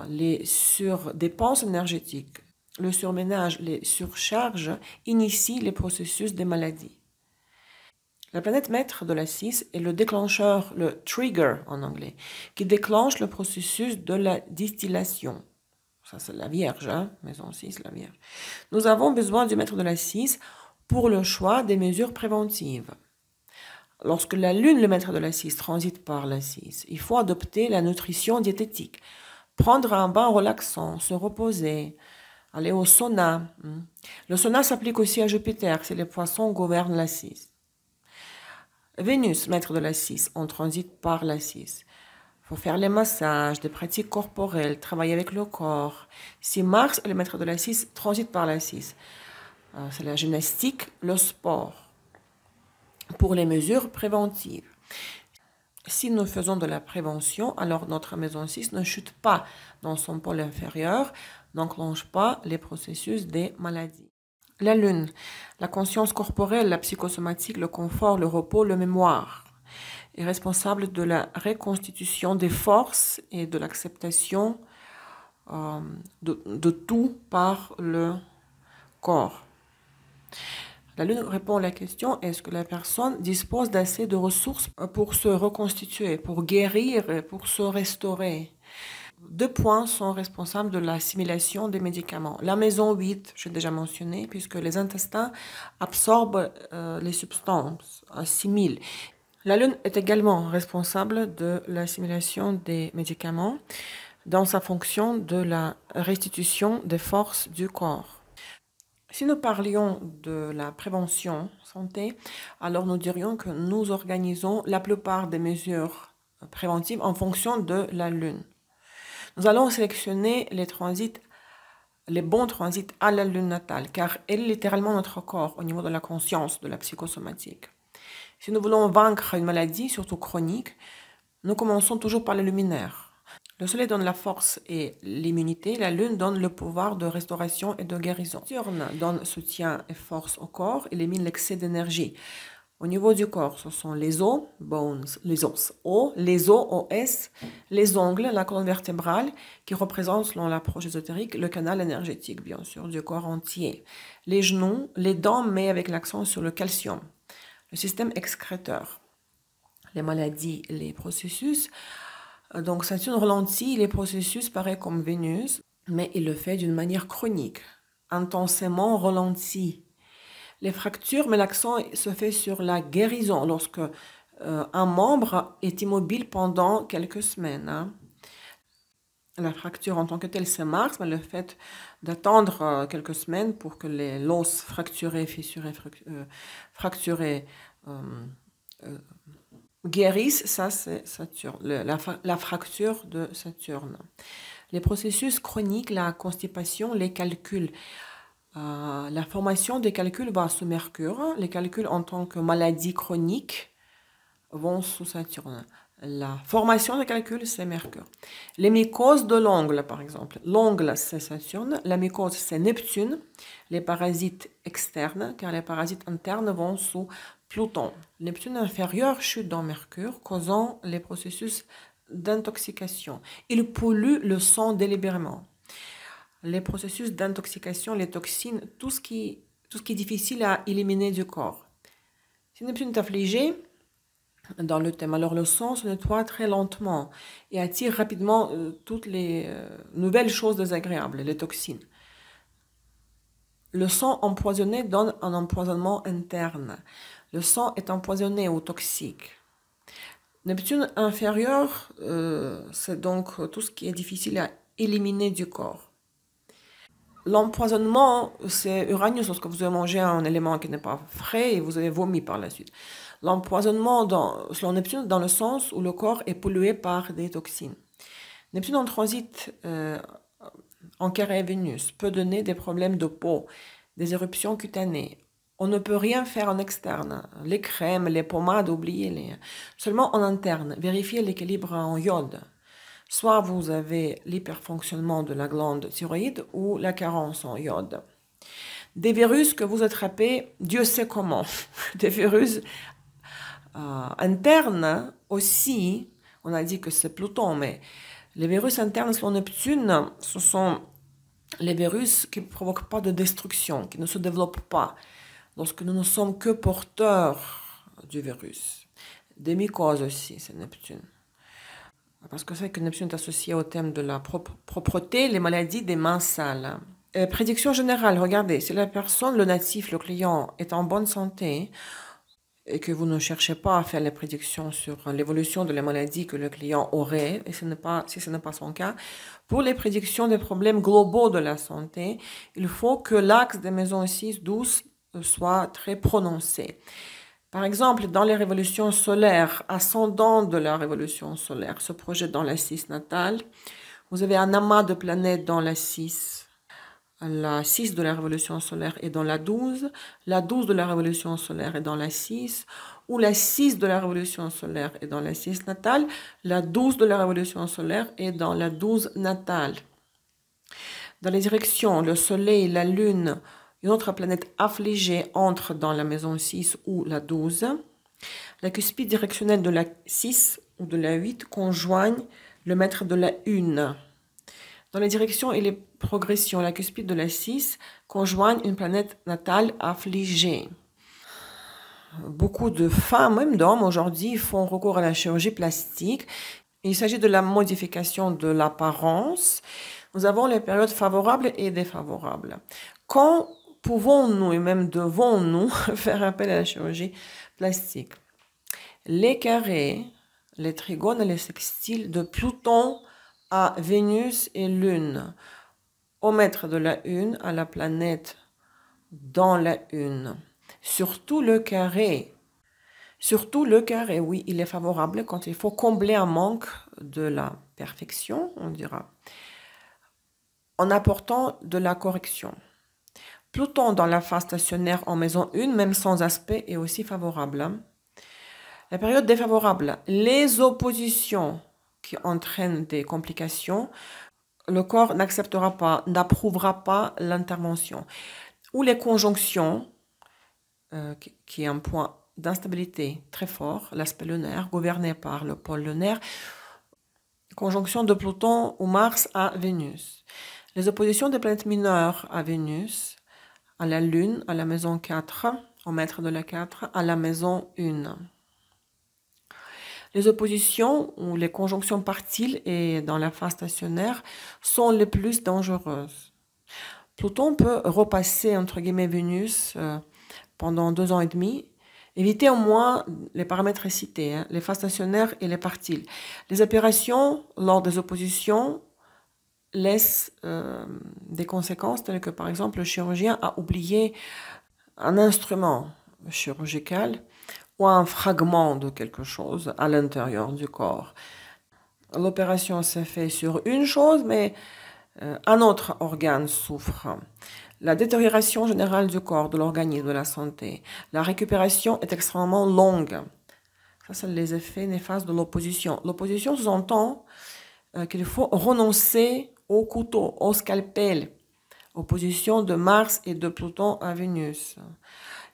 Speaker 1: Les surdépenses énergétiques, le surménage, les surcharges initient les processus des maladies. La planète maître de la 6 est le déclencheur, le trigger en anglais, qui déclenche le processus de la distillation. Ça, c'est la Vierge, hein? Maison 6, la Vierge. Nous avons besoin du maître de la 6 pour le choix des mesures préventives. Lorsque la lune, le maître de la 6, transite par la 6, il faut adopter la nutrition diététique, prendre un bain relaxant, se reposer, aller au sauna. Le sauna s'applique aussi à Jupiter, si les poissons gouvernent la 6. Vénus, maître de la 6, on transite par la 6. Il faut faire les massages, des pratiques corporelles, travailler avec le corps. Si Mars, le maître de la 6, transite par la 6, c'est la gymnastique, le sport, pour les mesures préventives. Si nous faisons de la prévention, alors notre maison 6 ne chute pas dans son pôle inférieur, n'enclenche pas les processus des maladies. La lune, la conscience corporelle, la psychosomatique, le confort, le repos, le mémoire, est responsable de la reconstitution des forces et de l'acceptation de tout par le corps. La lune répond à la question, est-ce que la personne dispose d'assez de ressources pour se reconstituer, pour guérir et pour se restaurer? 2 points sont responsables de l'assimilation des médicaments. La maison 8, j'ai déjà mentionné, puisque les intestins absorbent les substances, assimilent. La lune est également responsable de l'assimilation des médicaments dans sa fonction de la restitution des forces du corps. Si nous parlions de la prévention santé, alors nous dirions que nous organisons la plupart des mesures préventives en fonction de la lune. Nous allons sélectionner les bons transits à la lune natale, car elle est littéralement notre corps au niveau de la conscience, de la psychosomatique. Si nous voulons vaincre une maladie, surtout chronique, nous commençons toujours par les luminaires. Le soleil donne la force et l'immunité, la lune donne le pouvoir de restauration et de guérison. Saturne donne soutien et force au corps, il élimine l'excès d'énergie. Au niveau du corps, ce sont les os, bones, les os, les os, OS, les ongles, la colonne vertébrale, qui représente, selon l'approche ésotérique, le canal énergétique, bien sûr, du corps entier. Les genoux, les dents, mais avec l'accent sur le calcium. Le système excréteur, les maladies, les processus. Donc Saturne ralentit les processus pareil comme Vénus, mais il le fait d'une manière chronique, intensément ralenti. Les fractures, mais l'accent se fait sur la guérison lorsque un membre est immobile pendant quelques semaines. Hein. La fracture en tant que telle, c'est Mars, mais le fait d'attendre quelques semaines pour que l'os fracturé, fissuré, fracturé guérissent, ça c'est Saturne, la fracture de Saturne. Les processus chroniques, la constipation, les calculs. La formation des calculs va sous Mercure. Les calculs en tant que maladie chronique vont sous Saturne. La formation des calculs, c'est Mercure. Les mycoses de l'ongle, par exemple. L'ongle, c'est Saturne. La mycose, c'est Neptune. Les parasites externes, car les parasites internes vont sous Pluton. Neptune inférieur chute dans Mercure, causant les processus d'intoxication. Il pollue le sang délibérément. Les processus d'intoxication, les toxines, tout ce qui est difficile à éliminer du corps. Si Neptune est affligé dans le thème, alors le sang se nettoie très lentement et attire rapidement toutes les nouvelles choses désagréables, les toxines. Le sang empoisonné donne un empoisonnement interne. Le sang est empoisonné ou toxique. Neptune inférieur, c'est donc tout ce qui est difficile à éliminer du corps. L'empoisonnement, c'est Uranus lorsque vous avez mangé un élément qui n'est pas frais et vous avez vomi par la suite. L'empoisonnement, selon Neptune, dans le sens où le corps est pollué par des toxines. Neptune en transit en carré Vénus peut donner des problèmes de peau, des éruptions cutanées. On ne peut rien faire en externe. Les crèmes, les pommades, oubliez-les. Seulement en interne, vérifiez l'équilibre en iode. Soit vous avez l'hyperfonctionnement de la glande thyroïde ou la carence en iode. Des virus que vous attrapez, Dieu sait comment. Des virus internes aussi, on a dit que c'est Pluton, mais les virus internes selon Neptune, ce sont les virus qui ne provoquent pas de destruction, qui ne se développent pas, lorsque nous ne sommes que porteurs du virus. Des mycoses aussi, c'est Neptune. Parce que c'est que Neptune est associé au thème de la propreté, les maladies des mains sales. Prédiction générale, regardez, si la personne, le natif, le client est en bonne santé et que vous ne cherchez pas à faire les prédictions sur l'évolution de la maladie que le client aurait, et si ce n'est pas son cas, pour les prédictions des problèmes globaux de la santé, il faut que l'axe des maisons 6-12 soit très prononcé. Par exemple, dans les révolutions solaires, ascendant de la révolution solaire se projette dans la 6 natale, vous avez un amas de planètes dans la 6 de la révolution solaire est dans la 12 de la révolution solaire est dans la 6, ou la 6 de la révolution solaire est dans la 6 natale, la 12 de la révolution solaire est dans la 12 natale. Dans les directions, le soleil, la lune, une autre planète affligée entre dans la maison 6 ou la 12. La cuspide directionnelle de la 6 ou de la 8 conjoignent le maître de la 1. Dans les directions et les progressions, la cuspide de la 6 conjoignent une planète natale affligée. Beaucoup de femmes, même d'hommes aujourd'hui, font recours à la chirurgie plastique. Il s'agit de la modification de l'apparence. Nous avons les périodes favorables et défavorables. Quand pouvons-nous et même devons-nous faire appel à la chirurgie plastique? Les carrés, les trigones et les sextiles de Pluton à Vénus et Lune, au maître de la 1, à la planète dans la 1. Surtout le carré, oui, il est favorable quand il faut combler un manque de la perfection, on dira, en apportant de la correction. Pluton dans la phase stationnaire en maison 1, même sans aspect, est aussi favorable. La période défavorable, les oppositions qui entraînent des complications, le corps n'acceptera pas, n'approuvera pas l'intervention. Ou les conjonctions, qui est un point d'instabilité très fort, l'aspect lunaire, gouverné par le pôle lunaire, conjonction de Pluton ou Mars à Vénus. Les oppositions des planètes mineures à Vénus, à la Lune, à la maison 4, au maître de la 4, à la maison 1. Les oppositions ou les conjonctions partiles et dans la phase stationnaire sont les plus dangereuses. Pluton peut repasser, entre guillemets, Vénus pendant 2 ans et demi. Évitez au moins les paramètres cités, les phases stationnaires et les partiles. Les opérations lors des oppositions laissent des conséquences telles que, par exemple, le chirurgien a oublié un instrument chirurgical ou un fragment de quelque chose à l'intérieur du corps. L'opération s'est faite sur une chose, mais un autre organe souffre. La détérioration générale du corps, de l'organisme, de la santé. La récupération est extrêmement longue. Ça, c'est les effets néfastes de l'opposition. L'opposition sous-entend qu'il faut renoncer au couteau, au scalpel. Opposition de Mars et de Pluton à Vénus.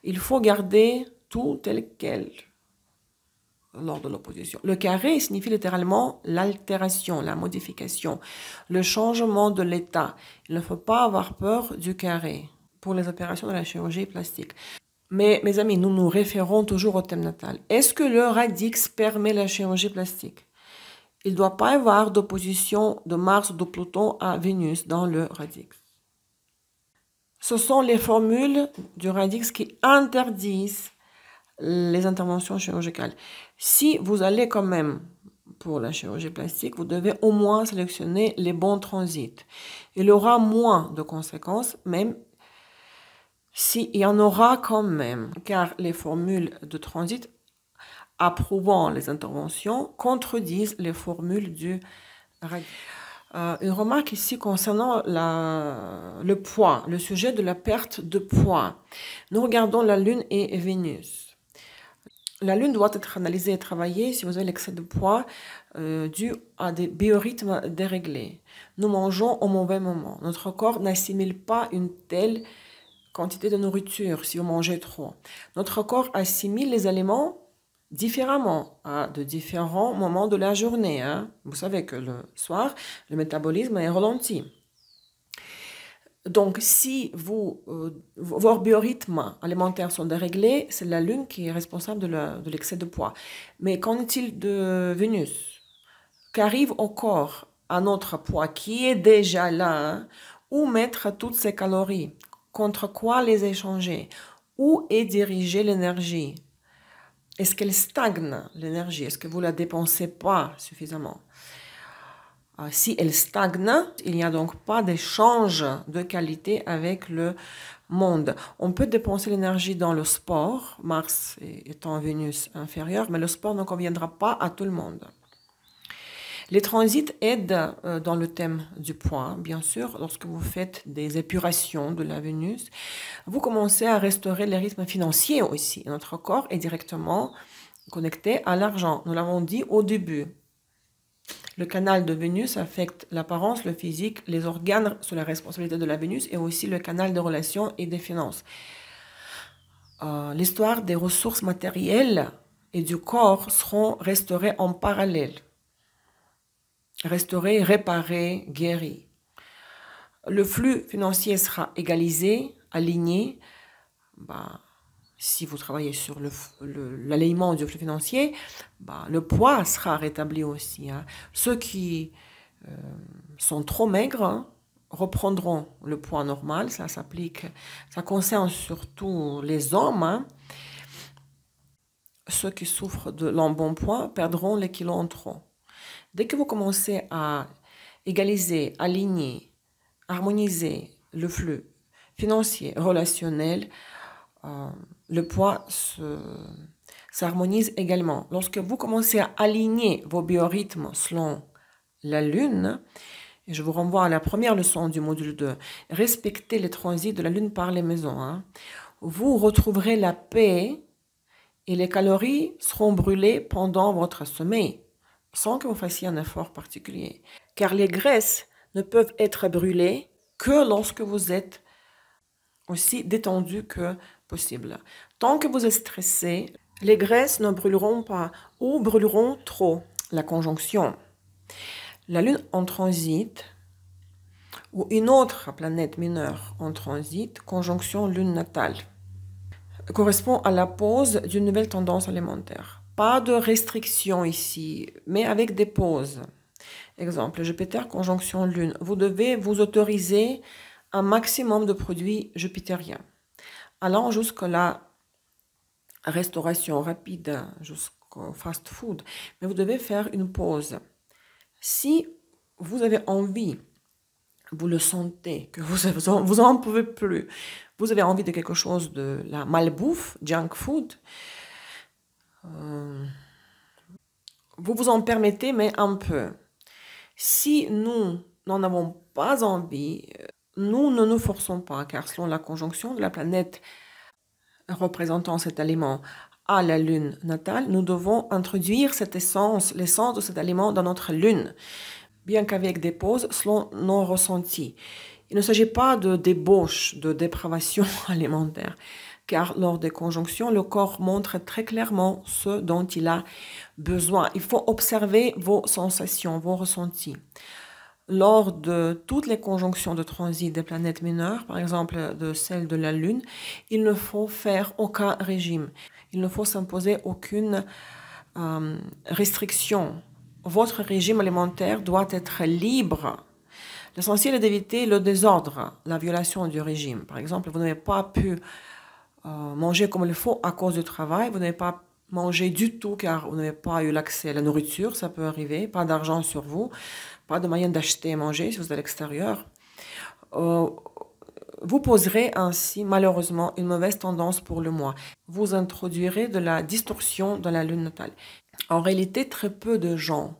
Speaker 1: Il faut garder tout tel quel lors de l'opposition. Le carré signifie littéralement l'altération, la modification, le changement de l'état. Il ne faut pas avoir peur du carré pour les opérations de la chirurgie plastique. Mais mes amis, nous nous référons toujours au thème natal. Est-ce que le radix permet la chirurgie plastique? Il ne doit pas y avoir d'opposition de Mars ou de Pluton à Vénus dans le radix. Ce sont les formules du radix qui interdisent les interventions chirurgicales. Si vous allez quand même pour la chirurgie plastique, vous devez au moins sélectionner les bons transits. Il y aura moins de conséquences, même s'il y en aura quand même, car les formules de transit approuvant les interventions contredisent les formules du radiologue. Une remarque ici concernant le poids, le sujet de la perte de poids. Nous regardons la Lune et Vénus. La Lune doit être analysée et travaillée si vous avez l'excès de poids dû à des biorhythmes déréglés. Nous mangeons au mauvais moment. Notre corps n'assimile pas une telle quantité de nourriture si vous mangez trop. Notre corps assimile les aliments différemment à de différents moments de la journée. Vous savez que le soir, le métabolisme est ralenti. Donc, si vos biorhythmes alimentaires sont déréglés, c'est la Lune qui est responsable de l'excès de poids. Mais qu'en est-il de Vénus? Qu'arrive au corps à notre poids qui est déjà là? Où mettre toutes ces calories? Contre quoi les échanger? Où est dirigée l'énergie? Est-ce qu'elle stagne, l'énergie? Est-ce que vous ne la dépensez pas suffisamment? Si elle stagne, il n'y a donc pas d'échange de qualité avec le monde. On peut dépenser l'énergie dans le sport, Mars étant Vénus inférieure, mais le sport ne conviendra pas à tout le monde. Les transits aident dans le thème du poids, bien sûr. Lorsque vous faites des épurations de la Vénus, vous commencez à restaurer les rythmes financiers aussi. Notre corps est directement connecté à l'argent. Nous l'avons dit au début. Le canal de Vénus affecte l'apparence, le physique, les organes sous la responsabilité de la Vénus et aussi le canal des relations et des finances. L'histoire des ressources matérielles et du corps seront restaurées en parallèle. Restauré, réparé, guéri. Le flux financier sera égalisé, aligné. Si vous travaillez sur l'alignement du flux financier, le poids sera rétabli aussi. Ceux qui sont trop maigres reprendront le poids normal. Ça s'applique, ça concerne surtout les hommes. Ceux qui souffrent de l'embonpoint perdront les kilos en trop. Dès que vous commencez à égaliser, aligner, harmoniser le flux financier, relationnel, le poids s'harmonise également. Lorsque vous commencez à aligner vos biorhythmes selon la Lune, et je vous renvoie à la première leçon du module 2, respectez les transits de la Lune par les maisons, vous retrouverez la paix et les calories seront brûlées pendant votre sommeil, sans que vous fassiez un effort particulier. Car les graisses ne peuvent être brûlées que lorsque vous êtes aussi détendu que possible. Tant que vous êtes stressé, les graisses ne brûleront pas ou brûleront trop. La conjonction. La Lune en transit ou une autre planète mineure en transit, conjonction Lune natale, correspond à la pause d'une nouvelle tendance alimentaire. Pas de restriction ici, mais avec des pauses. Exemple, Jupiter, conjonction Lune. Vous devez vous autoriser un maximum de produits jupitériens, allant jusqu'à la restauration rapide, jusqu'au fast-food. Mais vous devez faire une pause. Si vous avez envie, vous le sentez, que vous en pouvez plus, vous avez envie de quelque chose de la malbouffe, junk food, vous vous en permettez, mais un peu. Si nous n'en avons pas envie, nous ne nous forçons pas, car selon la conjonction de la planète représentant cet aliment à la lune natale, nous devons introduire cette essence, l'essence de cet aliment dans notre lune, bien qu'avec des pauses selon nos ressentis. Il ne s'agit pas de débauche, de dépravation alimentaire, car lors des conjonctions, le corps montre très clairement ce dont il a besoin. Il faut observer vos sensations, vos ressentis. Lors de toutes les conjonctions de transit des planètes mineures, par exemple de celle de la Lune, il ne faut faire aucun régime. Il ne faut s'imposer aucune restriction. Votre régime alimentaire doit être libre. L'essentiel est d'éviter le désordre, la violation du régime. Par exemple, vous n'avez pas pu manger comme il faut à cause du travail, vous n'avez pas manger du tout car vous n'avez pas eu l'accès à la nourriture, ça peut arriver, pas d'argent sur vous, pas de moyen d'acheter et manger si vous êtes à l'extérieur. Vous poserez ainsi malheureusement une mauvaise tendance pour le mois. Vous introduirez de la distorsion dans la lune natale. En réalité, très peu de gens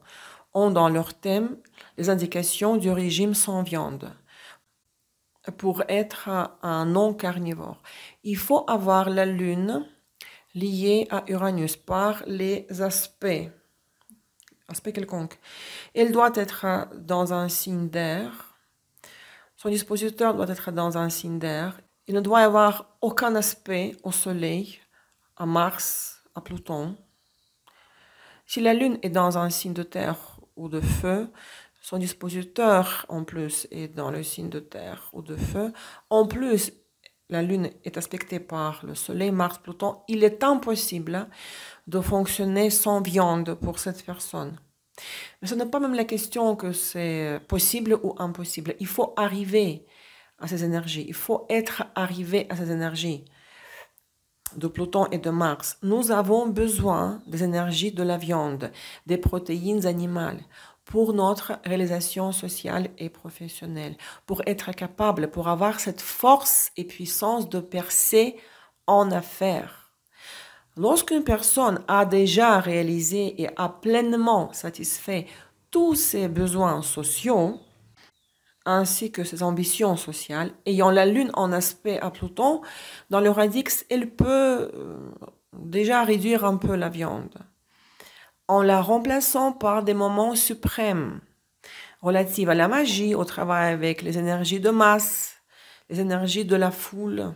Speaker 1: ont dans leur thème les indications du régime sans viande pour être un non-carnivore. Il faut avoir la lune liée à Uranus par les aspects quelconques. Elle doit être dans un signe d'air. Son dispositeur doit être dans un signe d'air. Il ne doit y avoir aucun aspect au Soleil, à Mars, à Pluton. Si la Lune est dans un signe de terre ou de feu, son dispositeur en plus est dans le signe de terre ou de feu. En plus, la Lune est aspectée par le Soleil, Mars, Pluton. Il est impossible de fonctionner sans viande pour cette personne. Mais ce n'est pas même la question que c'est possible ou impossible. Il faut arriver à ces énergies. Il faut être arrivé à ces énergies de Pluton et de Mars. Nous avons besoin des énergies de la viande, des protéines animales pour notre réalisation sociale et professionnelle, pour être capable, pour avoir cette force et puissance de percer en affaires. Lorsqu'une personne a déjà réalisé et a pleinement satisfait tous ses besoins sociaux, ainsi que ses ambitions sociales, ayant la Lune en aspect à Pluton, dans le radix, elle peut déjà réduire un peu la viande, en la remplaçant par des moments suprêmes, relatifs à la magie, au travail avec les énergies de masse, les énergies de la foule,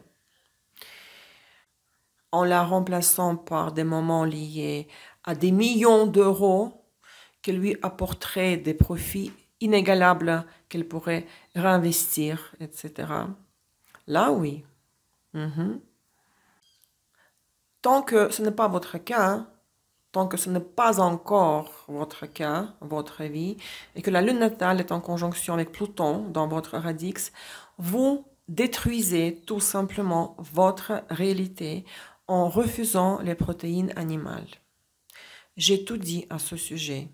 Speaker 1: en la remplaçant par des moments liés à des millions d'euros qui lui apporteraient des profits inégalables qu'elle pourrait réinvestir, etc. Là, oui. Tant que ce n'est pas votre cas, tant que ce n'est pas encore votre cas, votre vie, et que la lune natale est en conjonction avec Pluton dans votre radix, vous détruisez tout simplement votre réalité en refusant les protéines animales. J'ai tout dit à ce sujet.